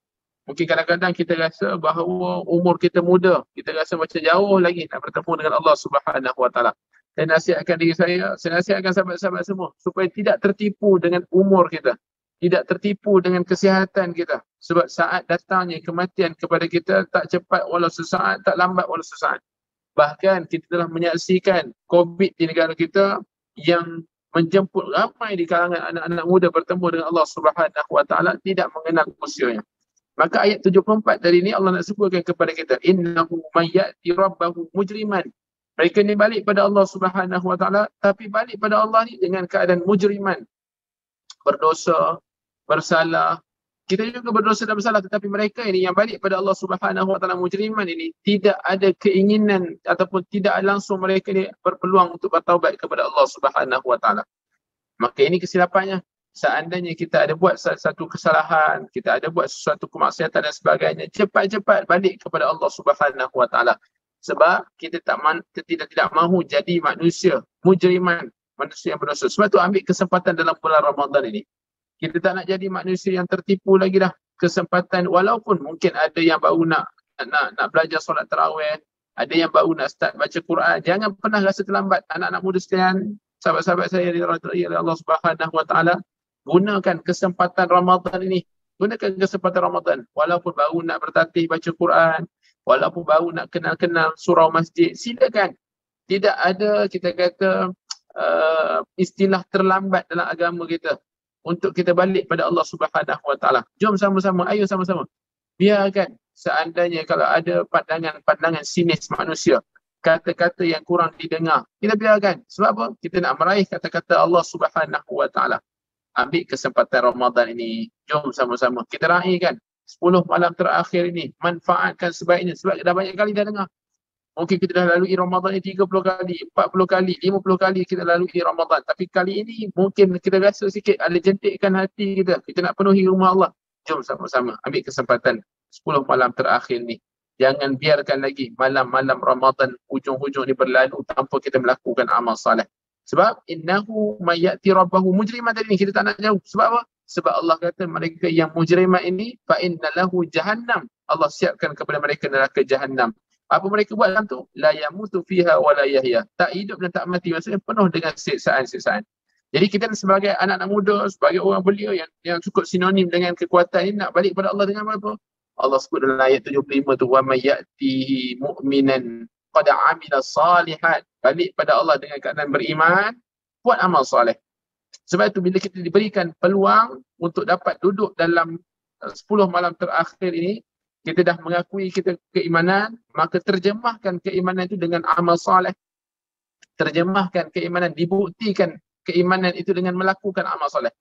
Mungkin kadang-kadang kita rasa bahawa umur kita muda, kita rasa macam jauh lagi nak bertemu dengan Allah Subhanahu wa taala. Saya nasihatkan diri saya nasihatkan sahabat-sahabat semua supaya tidak tertipu dengan umur kita, tidak tertipu dengan kesihatan kita. Sebab saat datangnya kematian kepada kita tak cepat walau sesaat, tak lambat walau sesaat. Bahkan kita telah menyaksikan COVID di negara kita yang menjemput ramai di kalangan anak-anak muda bertemu dengan Allah Subhanahu wa taala tidak mengenal usianya. Maka ayat 74 tadi ni Allah nak sebutkan kepada kita, innahu may ya'ti rabbahu mujriman. Mereka ni balik pada Allah Subhanahu wa taala, tapi balik pada Allah ni dengan keadaan mujriman, berdosa, bersalah. Kita juga berdosa dan bersalah, tetapi mereka ini yang balik pada Allah Subhanahu wa taala mujriman ini tidak ada keinginan ataupun tidak langsung mereka ini berpeluang untuk bertaubat kepada Allah Subhanahu wa taala. Maka ini kesilapannya. Seandainya kita ada buat satu kesalahan, kita ada buat sesuatu kemaksiatan dan sebagainya, cepat-cepat balik kepada Allah Subhanahu wa taala. Sebab kita tidak mahu jadi manusia mujriman, manusia yang berdosa. Sebab tu ambil kesempatan dalam bulan Ramadan ini. Kita tak nak jadi manusia yang tertipu lagi dah. Kesempatan, walaupun mungkin ada yang baru nak belajar solat tarawih, ada yang baru nak start baca Quran, jangan pernah rasa terlambat. Anak-anak muda sekalian, sahabat-sahabat saya yang dirahmati oleh Allah Subhanahu wa taala, gunakan kesempatan Ramadan ini. Gunakan kesempatan Ramadan. Walaupun baru nak bertatih baca Quran, walaupun baru nak kenal-kenal surau masjid, silakan. Tidak ada kita kata istilah terlambat dalam agama kita untuk kita balik pada Allah Subhanahu wa taala. Jom sama-sama, ayo sama-sama. Biarkan seandainya kalau ada pandangan sinis manusia, kata-kata yang kurang didengar, kita biarkan. Sebab apa? Kita nak meraih kata-kata Allah Subhanahu wa taala. Ambil kesempatan Ramadan ini, jom sama-sama kita raihkan 10 malam terakhir ini, manfaatkan sebaiknya. Sebab dah banyak kali dah dengar. Mungkin kita dah lalui Ramadan ni 30 kali, 40 kali, 50 kali kita lalui Ramadan. Tapi kali ini mungkin kita rasa sikit ada jentikkan hati kita. Kita nak penuhi rumah Allah. Jom sama-sama ambil kesempatan 10 malam terakhir ni. Jangan biarkan lagi malam-malam Ramadan hujung-hujung ni berlalu tanpa kita melakukan amal saleh. Sebab innahu may ya'ti rabbahu mujriman tadi ni kita tak nak jauh. Sebab apa? Sebab Allah kata mereka yang mujriman ini fa inna lahu jahannam. Allah siapkan kepada mereka neraka jahannam. Apa mereka buat dalam tu? La yamutu fiha wa la yahya. Tak hidup dan tak mati. Maksudnya penuh dengan siksaan-siksaan. Jadi kita sebagai anak-anak muda, sebagai orang belia yang cukup sinonim dengan kekuatan ini, nak balik pada Allah dengan apa? Allah sebut dalam ayat 75 tu, wa may ya'tihi mu'minan qad 'amila salihat. Balik pada Allah dengan keadaan beriman, buat amal soleh. Sebab itu bila kita diberikan peluang untuk dapat duduk dalam 10 malam terakhir ini, kita dah mengakui kita keimanan, maka terjemahkan keimanan itu dengan amal soleh. Terjemahkan keimanan, dibuktikan keimanan itu dengan melakukan amal soleh.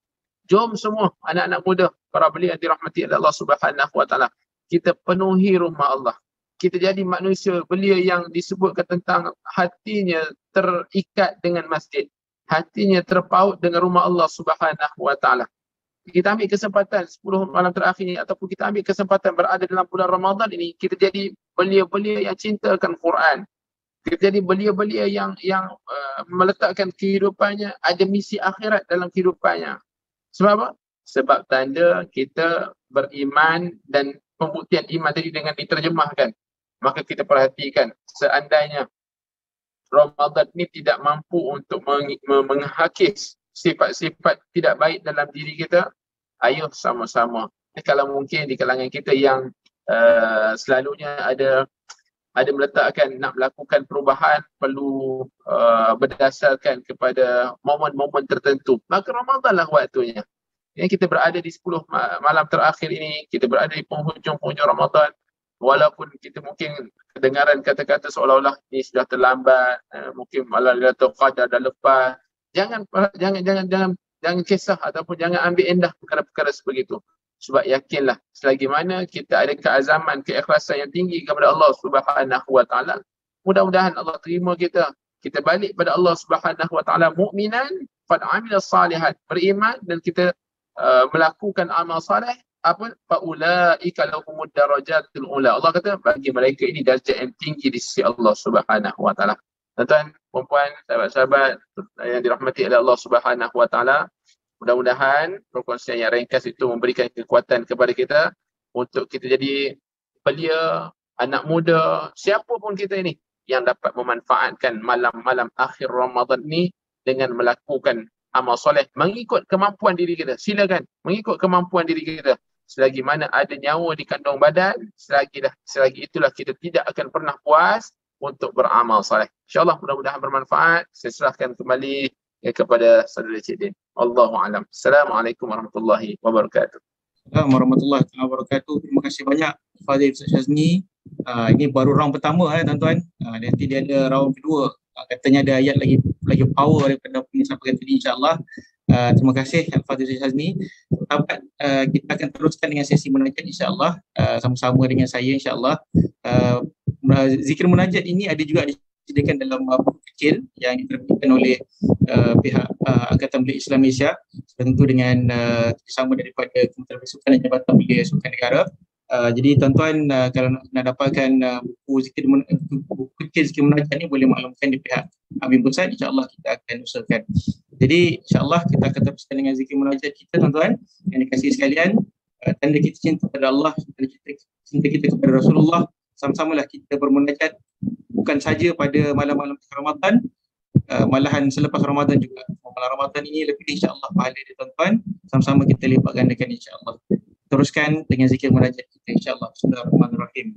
Jom semua anak-anak muda, para belia yang dirahmati oleh Allah Subhanahu wa taala, kita penuhi rumah Allah. Kita jadi manusia belia yang disebutkan tentang hatinya terikat dengan masjid, hatinya terpaut dengan rumah Allah Subhanahu wa taala. Kita ambil kesempatan 10 malam terakhir ini, ataupun kita ambil kesempatan berada dalam bulan Ramadan ini, kita jadi belia-belia yang cintakan Quran. Kita jadi belia-belia yang meletakkan kehidupannya, ada misi akhirat dalam kehidupannya. Sebab apa? Sebab tanda kita beriman, dan pembuktian iman tadi dengan diterjemahkan. Maka kita perhatikan, seandainya Ramadan ini tidak mampu untuk menghakis sifat-sifat tidak baik dalam diri kita, ayo sama-sama. Kalau mungkin di kalangan kita yang selalunya ada meletakkan nak melakukan perubahan perlu berdasarkan kepada momen-momen tertentu, maka Ramadanlah waktunya. Yang kita berada di 10 malam terakhir ini, kita berada di penghujung-penghujung Ramadan, walaupun kita mungkin kedengaran kata-kata seolah-olah ini sudah terlambat, mungkin malam Lailatul Qadar dah lepas. Jangan kisah ataupun jangan ambil endah perkara-perkara sebegitu. Sebab yakinlah, selagi mana kita ada keazaman, keikhlasan yang tinggi kepada Allah Subhanahu wa taala, mudah-mudahan Allah terima kita. Kita balik pada Allah Subhanahu wa taala mukminan qad amila salihat, beriman dan kita melakukan amal soleh, apa, faulaika lahumud darajatul ula. Allah kata bagi mereka ini darjat yang tinggi di sisi Allah Subhanahu wa taala. Tuan-tuan, puan-puan, sahabat-sahabat yang dirahmati oleh Allah Subhanahu wa taala, mudah-mudahan perkongsian yang ringkas itu memberikan kekuatan kepada kita untuk kita jadi belia, anak muda, siapapun kita ini yang dapat memanfaatkan malam-malam akhir Ramadan ini dengan melakukan amal soleh mengikut kemampuan diri kita. Silakan mengikut kemampuan diri kita. Selagi mana ada nyawa di kandung badan, selagi itulah kita tidak akan pernah puas untuk beramal soleh. InsyaAllah mudah-mudahan bermanfaat. Saya serahkan kembali kepada saudara Cik Din. Allahu a'lam. Assalamualaikum warahmatullahi wabarakatuh. Assalamualaikum warahmatullahi wabarakatuh. Terima kasih banyak Fadil Ustaz Shazni. Ini baru round pertama tuan-tuan. Nanti dia ada round kedua. Katanya ada ayat lagi power daripada apa yang disampaikan tadi, insya-Allah. Terima kasih Fadil Ustaz Shazni. Sahabat, kita akan teruskan dengan sesi munajat insya-Allah, sama-sama dengan saya insya-Allah. Zikir munajat ini ada juga disediakan dalam buku kecil yang diterbitkan oleh pihak Angkatan Belia Islam Malaysia, tentu dengan kerjasama daripada Kementerian Sukan dan Jabatan Belia Sukan Negara. Jadi tuan-tuan, kalau nak dapatkan buku kecil zikir munajat ni, boleh maklumkan di pihak Amin Pusat, insya-Allah kita akan usahakan. Jadi insya-Allah kita akan teruskan dengan zikir munajat kita tuan-tuan yang dikasihi sekalian. Tanda kita cinta kepada Allah, cinta kita kepada Rasulullah. Sama-samalah kita bermunajat bukan saja pada malam-malam Ramadan, malahan selepas Ramadan juga. Malam Ramadan ini lebih insya-Allah pahala dia tuan-tuan. Sama-sama kita lipat gandakan insya-Allah. Teruskan dengan zikir munajat kita insya-Allah. Bismillahirrahmanirrahim.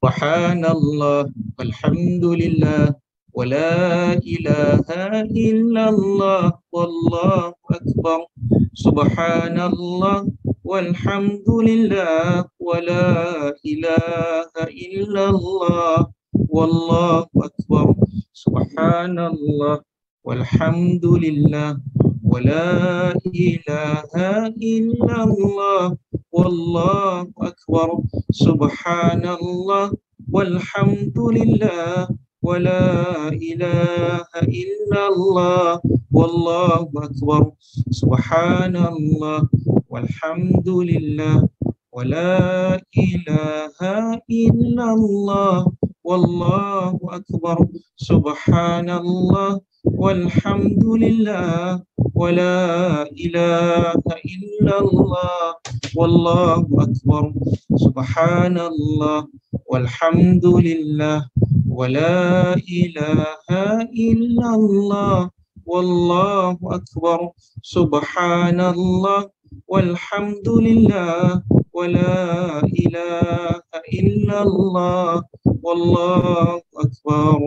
Subhanallah walhamdulillah wa la ilaha illallah wallahu akbar. Subhanallah walhamdulillah wa la ilaha illallah wallahu akbar. Subhanallah walhamdulillah wa la ilaha illallah wallahu akbar. Subhanallah walhamdulillah wa la ilaha illallah wallahu akbar. Subhanallah walhamdulillah wa la ilaha illallah wallahu akbar. Subhanallah walhamdulillah wa la ilaha illallah wallahu akbar. Subhanallah walhamdulillah wa la ilaha illallah wallahu akbar. Subhanallah walhamdulillah wa la ilaha illallah wallahu akbar.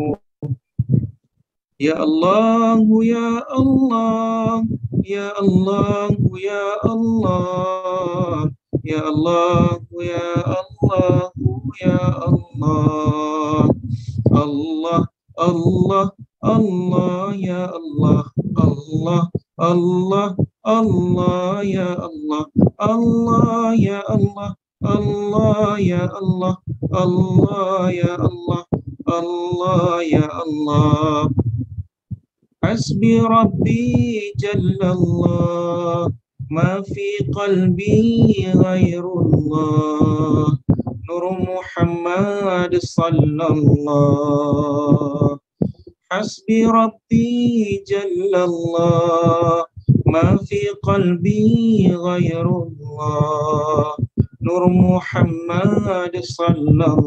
Ya Allah, ya Allah, ya Allah, ya Allah, ya Allah, ya Allah, ya Allah, Allah, Allah, Allah, ya Allah, Allah, Allah, Allah ya Allah, Allah ya Allah, Allah ya Allah, Allah ya Allah, Allah ya Allah. Hasbi Rabbi Jallallah, ma fi qalbi ghairullah, Nur Muhammad sallallahu. Hasbi Rabbi Jallallah, ma fi qalbi ghairullah, Nur Muhammad sallallahu.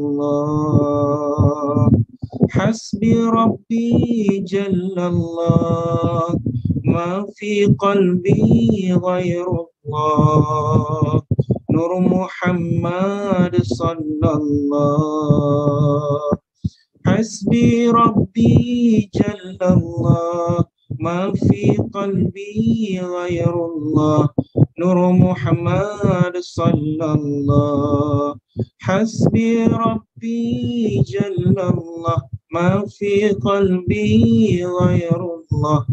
Hasbi Rabbi Jallallah, ma fi qalbi ghairullah, Nur Muhammad sallallahu. Hasbi Rabbi Jallallah, ma fi qalbi ghairullah, Nur Muhammad sallallahu. Hasbi Rabbi Jallallah, ma fi qalbi ghairullah,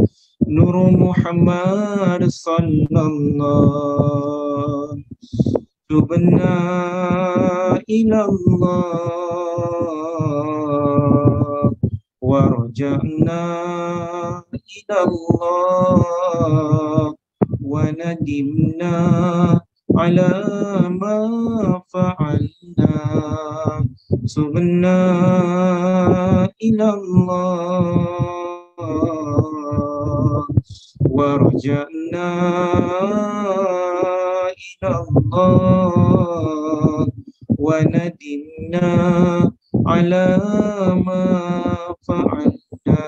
Nur Muhammad sallallahu. Tubna ilallah wa raja'na ilallah wa nadimna ala ma fa'alna. Tubna ilallah wa raja'na ilallah wa nadimna ala ma fa'alna.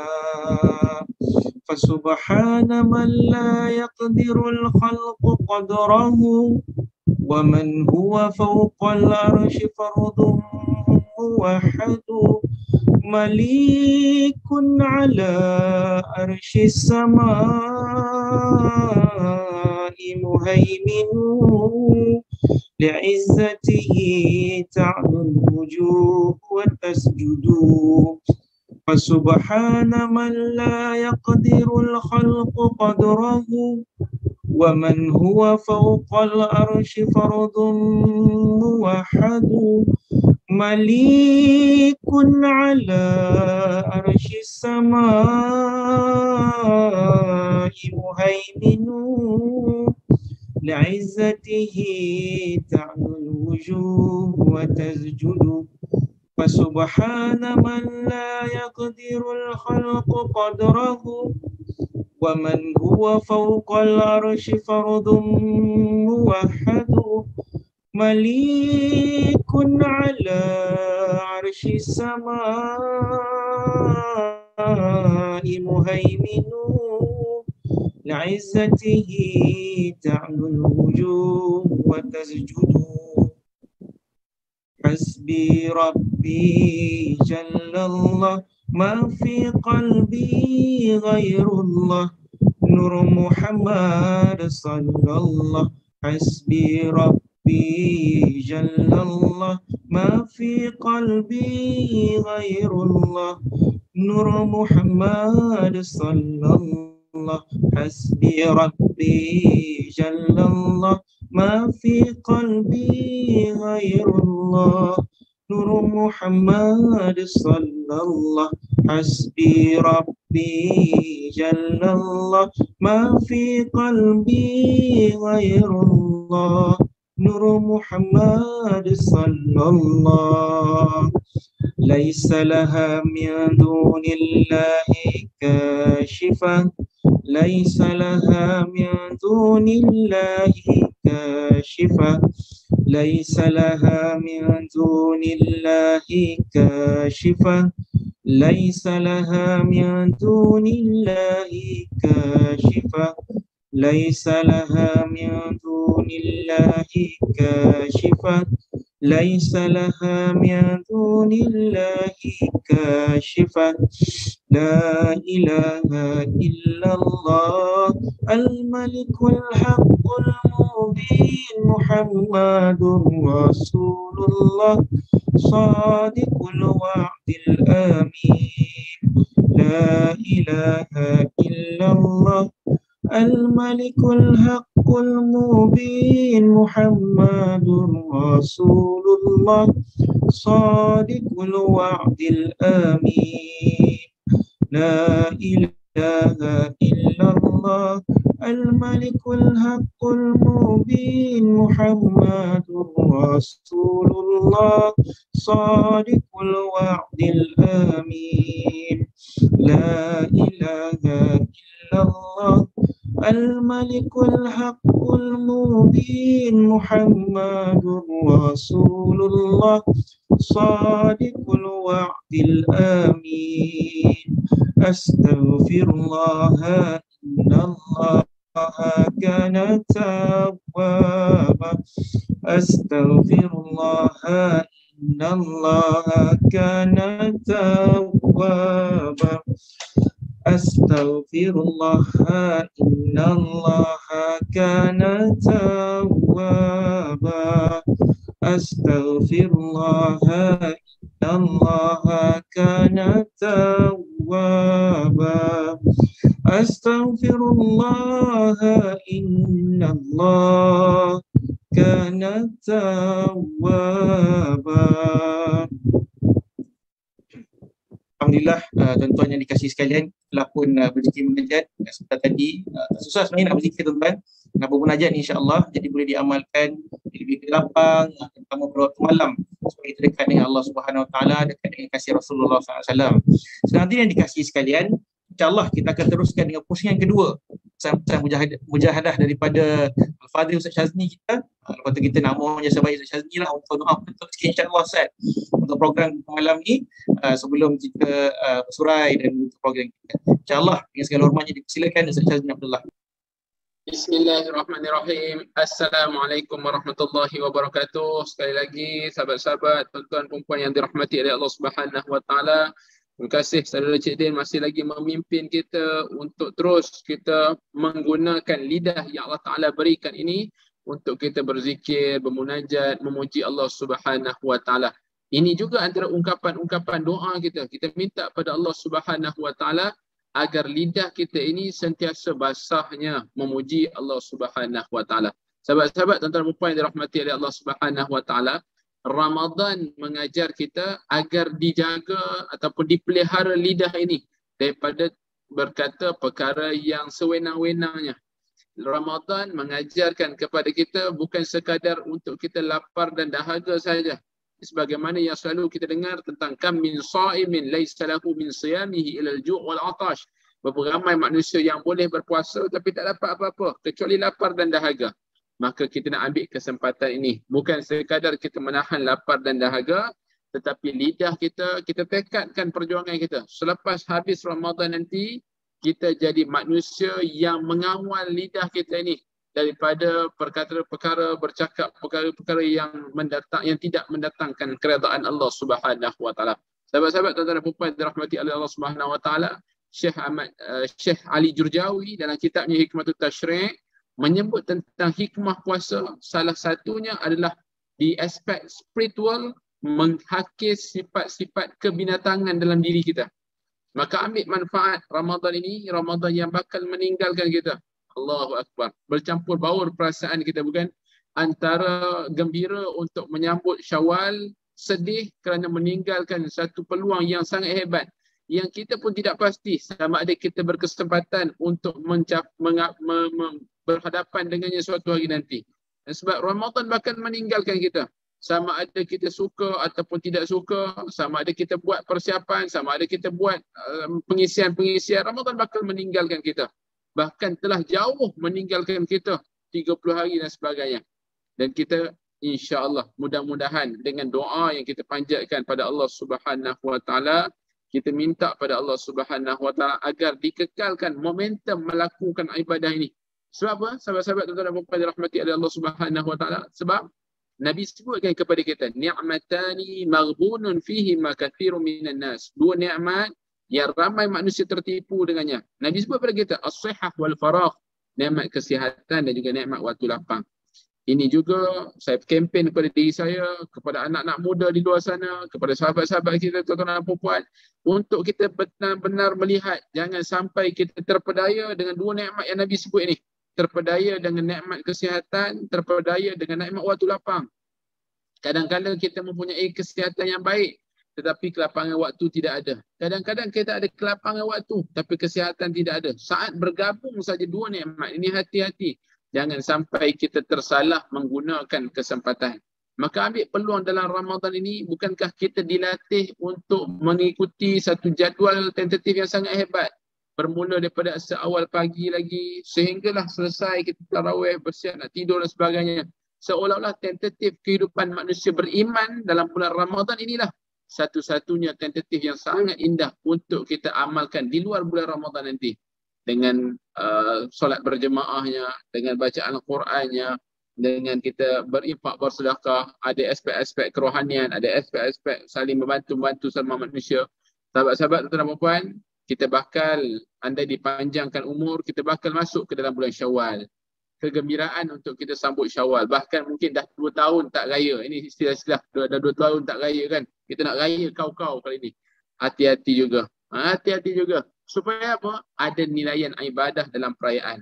Fasubhana man la yaqdirul khalqu qadrahu, wa man huwa fawqal arshi fardun muwahhadu, malikun ala arshi samai muhaiminu, li'izzatihi ta'lul wujuh wa tasjudu. Fasubhana man la yaqdirul khalqu qadrahu, wa man huwa fawqal arshi fardun muwahhadu, malikun ala arshi samai muhaiminu, li'izzatihi ta'lul wujuh wa tasjudu. Fasubhana man la yaqdirul khalqu qadrahu, wa man huwa fawqal arshi fardun muwahhadu, malikun ala arshi samai muhaiminu, li'izzatihi ta'lul wujuh wa tasjudu. Hasbi Rabbi Jallallah, ma fi qalbi ghairullah, Nur Muhammad sallallahu. Hasbi Rabbi Jallallah, ma fi qalbi ghairullah, Nur Muhammad sallallahu. Hasbi Rabbi Jallallah, ma fi qalbi ghairullah, Nur Muhammad sallallahu. Hasbi Rabbi Jallallah, ma fi qalbi ghairullah, Nur Muhammad sallallahu. Laisa laha min dunillahi kashifah, laisa laha min dunillahi kashifah, laisa laha min dunillahi kashifah, laisa laha min dunillahi kashifah, laisa laha min dunillahi kashifah, laisa laha min dunillahi kashifah. La ilaha illallah al-malikul haqqul mubin, Muhammadur Rasulullah sadiqul wa'dil amin. La ilaha illallah الملك الحق المبين محمد رسول الله صادق الوعد الآمين لا إله إلا الله الملك الحق المبين محمد رسول الله صادق الوعد الآمين لا إله إلا الله الملك الحق المبين محمد رسول الله صادق الوعد الآمين أستغفر الله إن الله كان توابا أستغفر الله إن الله كان توابا أستغفر الله إن الله كان توابا أستغفر الله إن الله كان توابا أستغفر الله إن الله كان توابا. Alhamdulillah, tuan-tuan yang dikasihi sekalian telah pun berzikir munajat sebentar tadi. Susah sebenarnya nak berzikir tuan-tuan, nak bermunajat ni insya-Allah, jadi boleh diamalkan lebih lapang, terutama pada waktu malam supaya kita dekat dengan Allah Subhanahu Wa Taala, dekat dengan kasih Rasulullah SAW. Sekarang yang dikasihi sekalian, insya-Allah kita akan teruskan dengan pusingan kedua pesan-pesan mujahadah daripada Al-Fadhil Ustaz Syazmi kita. Lepas tu kita nak mohon jasa baik Ustaz Syazmi lah untuk doa untuk sikit insya-Allah Ustaz untuk program malam ni sebelum kita bersurai dan untuk program kita. InsyaAllah dengan segala hormatnya dipersilakan Ustaz Syazmi Abdullah. Bismillahirrahmanirrahim. Assalamualaikum warahmatullahi wabarakatuh. Sekali lagi sahabat-sahabat, tuan-tuan puan yang dirahmati oleh Allah Subhanahu Wa Taala. Terima kasih saudara Cik Din masih lagi memimpin kita untuk terus kita menggunakan lidah yang Allah Ta'ala berikan ini untuk kita berzikir, bermunajat, memuji Allah Subhanahu Wa Ta'ala. Ini juga antara ungkapan-ungkapan doa kita. Kita minta pada Allah Subhanahu Wa Ta'ala agar lidah kita ini sentiasa basahnya memuji Allah Subhanahu Wa Ta'ala. Sahabat-sahabat, tuan-tuan dan puan yang dirahmati oleh Allah Subhanahu Wa Ta'ala, Ramadan mengajar kita agar dijaga ataupun dipelihara lidah ini daripada berkata perkara yang sewenang-wenangnya. Ramadan mengajarkan kepada kita bukan sekadar untuk kita lapar dan dahaga saja. Sebagaimana yang selalu kita dengar tentang kam min sa'imin laysa lahu min siyamihi ila al-ju' wal 'atash. Berapa ramai manusia yang boleh berpuasa tapi tak dapat apa-apa kecuali lapar dan dahaga. Maka kita nak ambil kesempatan ini. Bukan sekadar kita menahan lapar dan dahaga, tetapi lidah kita tekadkan perjuangan kita. Selepas habis Ramadan nanti, kita jadi manusia yang mengawal lidah kita ini daripada perkara-perkara, bercakap perkara-perkara yang tidak mendatangkan keredaan Allah Subhanahu Wa Taala. Sahabat-sahabat, tuan-tuan dan puan dirahmati oleh Allah Subhanahu Wa Taala, Syekh Ali Jurjawi dalam kitabnya Hikmatul Tashri' menyebut tentang hikmah puasa, salah satunya adalah di aspek spiritual, menghakis sifat-sifat kebinatangan dalam diri kita. Maka ambil manfaat Ramadan ini, Ramadan yang bakal meninggalkan kita. Allahu Akbar. Bercampur baur perasaan kita, bukan? Antara gembira untuk menyambut Syawal, sedih kerana meninggalkan satu peluang yang sangat hebat yang kita pun tidak pasti sama ada kita berkesempatan untuk berhadapan dengannya suatu hari nanti. Dan sebab Ramadan bakal meninggalkan kita. Sama ada kita suka ataupun tidak suka, sama ada kita buat persiapan, sama ada kita buat pengisian-pengisian, Ramadan bakal meninggalkan kita. Bahkan telah jauh meninggalkan kita 30 hari dan sebagainya. Dan kita insya-Allah mudah-mudahan dengan doa yang kita panjatkan pada Allah Subhanahu Wa Taala, kita minta pada Allah Subhanahu Wa Taala agar dikekalkan momentum melakukan ibadah ini. Sebab apa? Sahabat-sahabat tuan-tuan dan puan dirahmati oleh Allah Subhanahu Wa Taala. Sebab Nabi sebutkan kepada kita, ni'matani maghbunun fihi ma katsirun minan nas. Dua nikmat yang ramai manusia tertipu dengannya. Nabi sebut kepada kita as-sihah wal faragh, nikmat kesihatan dan juga nikmat waktu lapang. Ini juga saya kempen kepada diri saya, kepada anak-anak muda di luar sana, kepada sahabat-sahabat kita, tuan-tuan dan puan-puan, untuk kita benar-benar melihat, jangan sampai kita terpedaya dengan dua nikmat yang Nabi sebut ini. Terpedaya dengan nikmat kesihatan, terpedaya dengan nikmat waktu lapang. Kadang-kadang kita mempunyai kesihatan yang baik, tetapi kelapangan waktu tidak ada. Kadang-kadang kita ada kelapangan waktu, tapi kesihatan tidak ada. Saat bergabung saja dua nikmat ini, hati-hati. Jangan sampai kita tersalah menggunakan kesempatan. Maka ambil peluang dalam Ramadan ini, bukankah kita dilatih untuk mengikuti satu jadual tentatif yang sangat hebat. Bermula daripada seawal pagi lagi, sehinggalah selesai kita tarawih, bersiap nak tidur dan sebagainya. Seolah-olah tentatif kehidupan manusia beriman dalam bulan Ramadan inilah satu-satunya tentatif yang sangat indah untuk kita amalkan di luar bulan Ramadan nanti. Dengan solat berjemaahnya, dengan bacaan Al-Qurannya, dengan kita berinfak, bersedekah, ada aspek-aspek kerohanian, ada aspek-aspek saling membantu sama manusia. Sahabat-sahabat, tuan-tuan dan puan, kita bakal, andai dipanjangkan umur, kita bakal masuk ke dalam bulan Syawal. Kegembiraan untuk kita sambut Syawal. Bahkan mungkin dah 2 tahun tak raya. Ini istilah-istilah, dah 2 tahun tak raya kan. Kita nak raya kau-kau kali ni. Hati-hati juga. Hati-hati juga. Supaya apa? Ada nilaian ibadah dalam perayaan.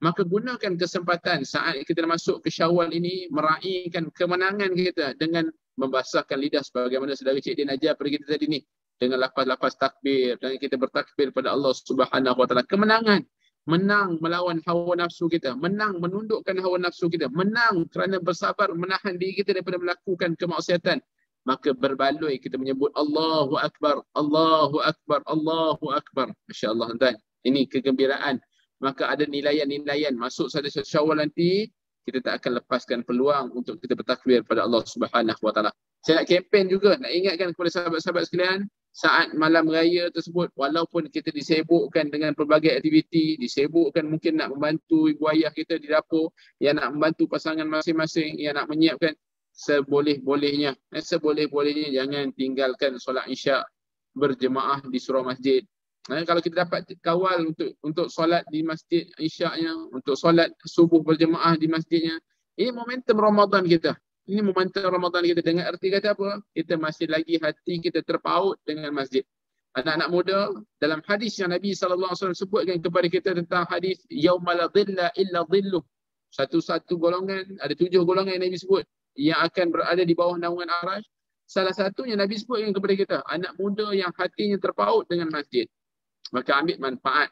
Maka gunakan kesempatan saat kita masuk ke Syawal ini, meraihkan kemenangan kita dengan membasahkan lidah sebagaimana saudara Cik Din ajar pada kita tadi ni. Dengan lafaz-lafaz takbir, dan kita bertakbir pada Allah Subhanahu Wa Taala. Kemenangan. Menang melawan hawa nafsu kita. Menang menundukkan hawa nafsu kita. Menang kerana bersabar menahan diri kita daripada melakukan kemaksiatan. Maka berbaloi kita menyebut Allahu Akbar, Allahu Akbar, Allahu Akbar. Masya Allah, tuan. Ini kegembiraan. Maka ada nilaian-nilaian. Masuk saja Syawal nanti, kita tak akan lepaskan peluang untuk kita bertakbir pada Allah Subhanahu Wa Taala. Saya nak kempen juga, nak ingatkan kepada sahabat-sahabat sekalian, saat malam raya tersebut, walaupun kita disibukkan dengan pelbagai aktiviti, disibukkan mungkin nak membantu ibu ayah kita di dapur, yang nak membantu pasangan masing-masing, yang nak menyiapkan, seboleh-bolehnya jangan tinggalkan solat isyak berjemaah di surau masjid. Kalau kita dapat kawal untuk solat di masjid isyaknya, untuk solat subuh berjemaah di masjidnya, ini momentum Ramadan kita. Ini momentum Ramadan kita. Dengan erti kata apa? Kita masih lagi hati kita terpaut dengan masjid. Anak-anak muda, dalam hadis yang Nabi SAW sebutkan kepada kita tentang hadis yauma la dhilla illa dhilluh. Satu-satu golongan, ada 7 golongan yang Nabi sebut yang akan berada di bawah naungan Arash. Salah satunya Nabi sebutkan kepada kita, anak muda yang hatinya terpaut dengan masjid. Maka ambil manfaat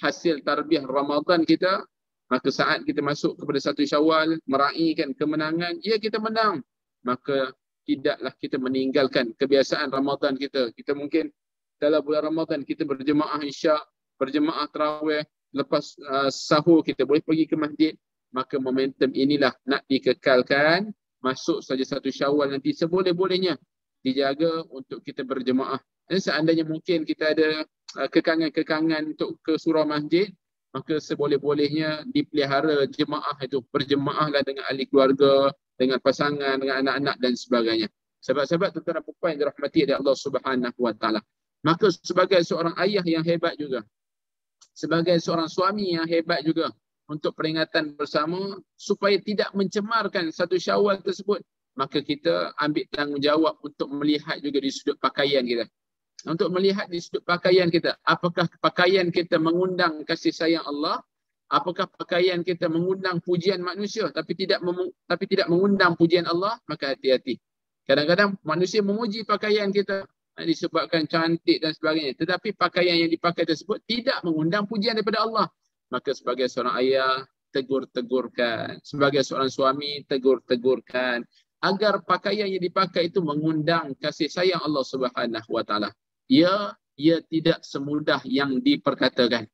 hasil tarbiyah Ramadan kita. Maka saat kita masuk kepada 1 Syawal, meraihkan kemenangan, ya kita menang. Maka tidaklah kita meninggalkan kebiasaan Ramadan kita. Kita mungkin dalam bulan Ramadan kita berjemaah isyak, berjemaah tarawih, lepas sahur kita boleh pergi ke masjid. Maka momentum inilah nak dikekalkan. Masuk saja 1 Syawal nanti seboleh-bolehnya dijaga untuk kita berjemaah. Dan seandainya mungkin kita ada kekangan-kekangan untuk ke surau masjid, maka seboleh-bolehnya dipelihara jemaah itu. Berjemaahlah dengan ahli keluarga, dengan pasangan, dengan anak-anak dan sebagainya. Sahabat-sahabat, tuan-tuan dan puan yang dirahmati oleh Allah Subhanahu Wa Taala. Maka sebagai seorang ayah yang hebat juga, sebagai seorang suami yang hebat juga, untuk peringatan bersama supaya tidak mencemarkan 1 Syawal tersebut, maka kita ambil tanggungjawab untuk melihat juga di sudut pakaian kita. Untuk melihat di sudut pakaian kita, apakah pakaian kita mengundang kasih sayang Allah, apakah pakaian kita mengundang pujian manusia tapi tidak mengundang pujian Allah. Maka hati-hati. Kadang-kadang manusia memuji pakaian kita disebabkan cantik dan sebagainya, tetapi pakaian yang dipakai tersebut tidak mengundang pujian daripada Allah. Maka sebagai seorang ayah, tegur-tegurkan. Sebagai seorang suami, tegur-tegurkan. Agar pakaian yang dipakai itu mengundang kasih sayang Allah Subhanahu Wa Taala. Ia tidak semudah yang diperkatakan.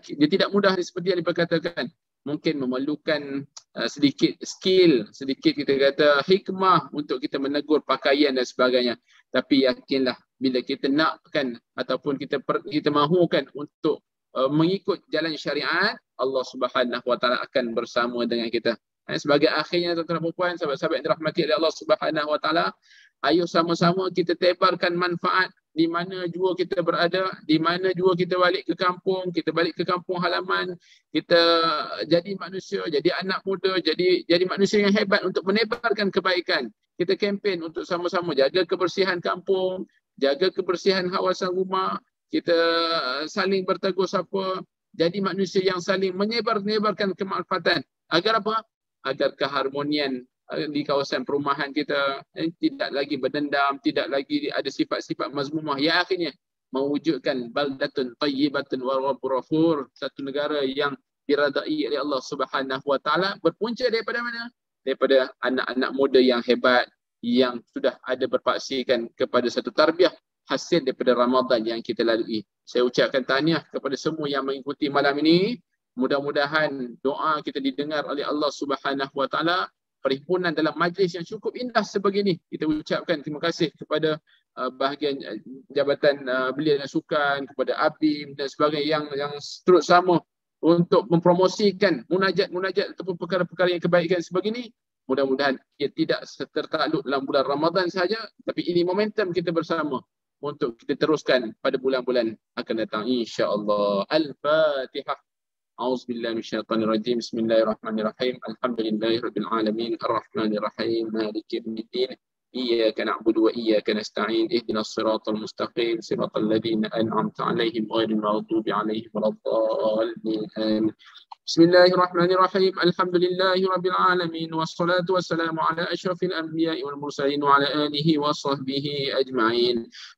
Dia tidak mudah seperti yang diperkatakan. Mungkin memerlukan sedikit skill, sedikit kita kata hikmah untuk kita menegur pakaian dan sebagainya. Tapi yakinlah, bila kita nakkan ataupun kita mahukan untuk mengikut jalan syariat, Allah Subhanahu Wa Taala akan bersama dengan kita. Sebagai akhirnya, tuan-tuan dan puan, sahabat-sahabat yang dirahmati oleh Allah Subhanahu Wa Taala, ayo sama-sama kita tebarkan manfaat di mana jua kita berada, di mana jua kita balik ke kampung, kita balik ke kampung halaman, kita jadi manusia, jadi anak muda, jadi manusia yang hebat untuk menebarkan kebaikan. Kita kempen untuk sama-sama jaga kebersihan kampung, jaga kebersihan kawasan rumah, kita saling bertegur sapa, jadi manusia yang saling menyebarkan kemanfaatan. Agar apa? Agar keharmonian di kawasan perumahan kita tidak lagi berdendam, tidak lagi ada sifat-sifat mazmumah yang akhirnya mewujudkan baldatun tayyibatun wa rabbur ghafur, satu negara yang diradai oleh Allah Subhanahu wa taala, berpunca daripada mana? Daripada anak-anak muda yang hebat yang sudah ada berpaksikan kepada satu tarbiyah hasil daripada Ramadan yang kita lalui. Saya ucapkan tahniah kepada semua yang mengikuti malam ini. Mudah-mudahan doa kita didengar oleh Allah Subhanahu wa taala. Perhimpunan dalam majlis yang cukup indah sebegini, kita ucapkan terima kasih kepada bahagian Jabatan Belia dan Sukan, kepada ABIM dan sebagainya yang turut sama untuk mempromosikan munajat ataupun perkara-perkara yang kebaikan sebegini. Mudah-mudahan ia tidak tertakluk dalam bulan Ramadan sahaja, tapi ini momentum kita bersama untuk kita teruskan pada bulan-bulan akan datang, insya-Allah. Al-Fatihah. أعوذ بالله من الشيطان الرجيم بسم الله الرحمن الرحيم الحمد لله رب العالمين الرحمن الرحيم مالك يوم الدين إياك نعبد وإياك نستعين اهدنا الصراط المستقيم صراط الذين أنعمت عليهم غير المغضوب عليهم ولا الضالين آمين بسم الله الرحمن الرحيم الحمد لله رب العالمين والصلاة والسلام على أشرف الأنبياء والمرسلين وعلى آله وصحبه أجمعين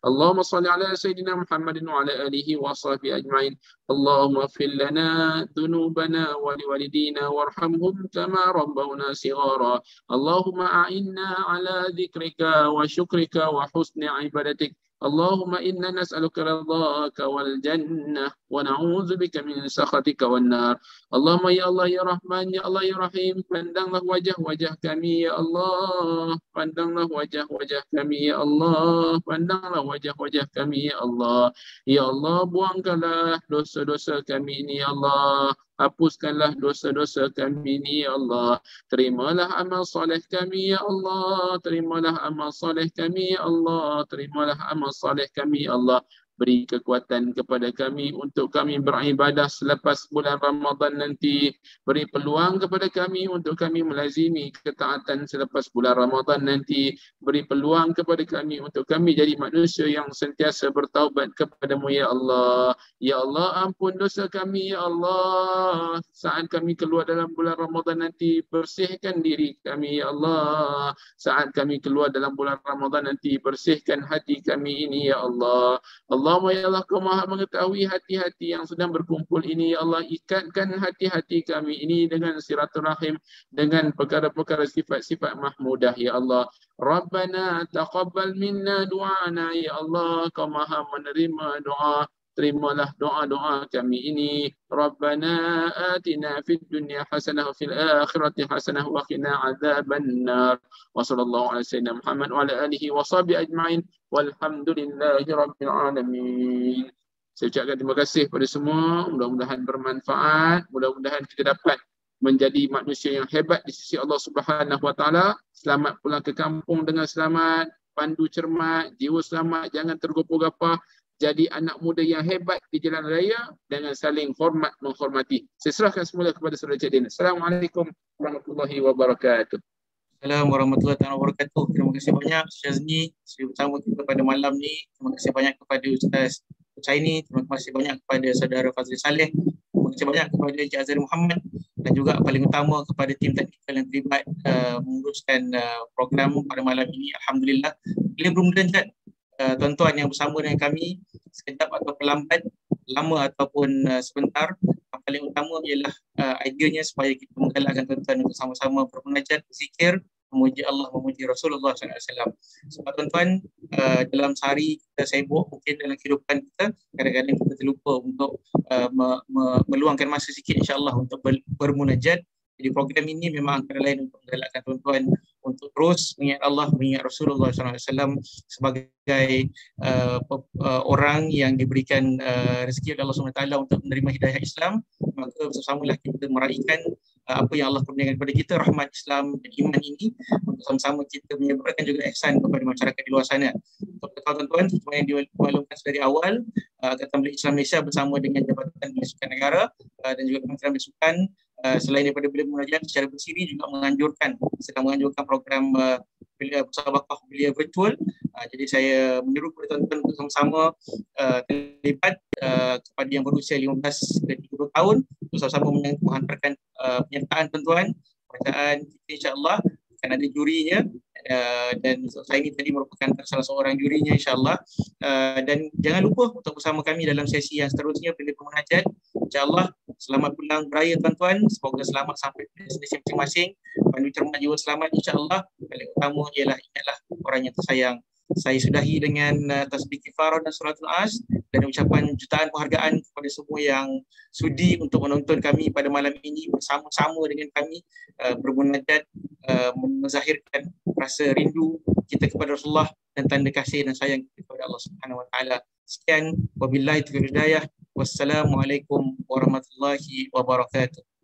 اللهم صل على سيدنا محمد وعلى آله وصحبه أجمعين اللهم اغفر لنا ذنوبنا ولوالدينا وارحمهم كما ربونا صغارا اللهم أعنا على ذكرك وشكرك وحسن عبادتك اللهم إنا نسألك رضاك والجنة ونعوذ بك من سخطك والنار اللهم يا الله يا رحمن يا الله يا رحيم pandanglah wajah-wajah kami ya Allah pandanglah wajah-wajah kami ya Allah pandanglah wajah-wajah kami ya Allah buangkanlah dosa-dosa kami ini ya Allah hapuskanlah dosa-dosa kami ini ya Allah terimalah amal soleh kami ya Allah terimalah amal soleh kami ya Allah terimalah amal saleh kami Allah beri kekuatan kepada kami untuk kami beribadah selepas bulan Ramadan nanti beri peluang kepada kami untuk kami melazimi ketaatan selepas bulan Ramadan nanti beri peluang kepada kami untuk kami jadi manusia yang sentiasa bertaubat kepadamu ya Allah ampun dosa kami ya Allah saat kami keluar dalam bulan Ramadan nanti bersihkan diri kami ya Allah saat kami keluar dalam bulan Ramadan nanti bersihkan hati kami ini ya Allah Allahumma ya Allah kau maha mengetahui hati-hati yang sedang berkumpul ini ya Allah ikatkan hati-hati kami ini dengan silaturahim dengan perkara-perkara sifat-sifat mahmudah ya Allah Rabbana taqabbal minna du'ana ya Allah kau maha menerima doa terimalah doa-doa kami ini Rabbana atina fid dunya hasanah wa fil akhirati hasanah wa qina adzabannar wa sallallahu ala sayyidina Muhammad wa ala alihi wa sahbihi ajma'in walhamdulillahi rabbil alamin. Saya ucapkan terima kasih kepada semua, mudah-mudahan bermanfaat, mudah-mudahan kita dapat menjadi manusia yang hebat di sisi Allah Subhanahu wa taala, selamat pulang ke kampung dengan selamat, pandu cermat, jiwa selamat, jangan tergopoh-gopoh. Jadi anak muda yang hebat di jalan raya dengan saling hormat menghormati. Saya serahkan semula kepada Saudara Cik Din. Assalamualaikum warahmatullahi wabarakatuh. Assalamualaikum warahmatullahi wabarakatuh. Terima kasih banyak Syazmi suri bersama kita pada malam ni. Terima kasih banyak kepada Ustaz Ucaini. Terima kasih banyak kepada Saudara Fazli Saleh. Terima kasih banyak kepada Encik Azhari Muhammad dan juga paling utama kepada tim teknikal yang terlibat menguruskan program pada malam ini. Alhamdulillah. Bila bermudah tuan-tuan yang bersama dengan kami sekejap atau perlambat, lama ataupun sebentar, yang paling utama ialah ideanya supaya kita menggalakkan tuan-tuan untuk sama-sama bermunajat, berzikir, memuji Allah, memuji Rasulullah SAW. Sebab tuan-tuan, dalam sehari kita sibuk, mungkin dalam kehidupan kita kadang-kadang kita terlupa untuk meluangkan masa sikit insya-Allah untuk bermunajat. Jadi program ini memang antara lain untuk menggalakkan tuan-tuan untuk terus mengingat Allah, mengingat Rasulullah SAW sebagai orang yang diberikan rezeki oleh Allah SWT untuk menerima hidayah Islam. Maka bersama-samalah kita meraihkan apa yang Allah kurniakan kepada kita, rahmat Islam dan iman ini, untuk sama-sama kita menyebarkan juga ihsan kepada masyarakat di luar sana. untuk tuan-tuan seperti yang dimaklumkan dari awal, Angkatan Belia Islam Malaysia bersama dengan Jabatan Belia Negara dan juga Kementerian Belia selain daripada Belia Munajat secara bersiri juga sedang menganjurkan program Musabaqah Belia virtual. Jadi saya menyeru kepada tuan-tuan untuk sama-sama terlibat kepada yang berusia 15 ke 30 tahun untuk sama-sama menghantarkan penyertaan tuan-tuan. Bacaan kita insya-Allah akan ada jurinya, dan saya ini tadi merupakan salah seorang jurinya insya-Allah. Dan jangan lupa untuk bersama kami dalam sesi yang seterusnya Belia Bermunajat. Insya-Allah selamat pulang beraya tuan-tuan, semoga selamat sampai ke destinasi masing-masing. Pandu cermat jiwa selamat insya-Allah. Paling utama ialah ingatlah orang yang tersayang. Saya sudahi dengan tasbih kifarah dan suratul as dan ucapan jutaan penghargaan kepada semua yang sudi untuk menonton kami pada malam ini bersama-sama dengan kami bermunajat, menzahirkan rasa rindu kita kepada Rasulullah dan tanda kasih dan sayang kepada Allah Subhanahu wa taala. Sekian, wabillahi taufiq hidayah. Wassalamualaikum warahmatullahi wabarakatuh.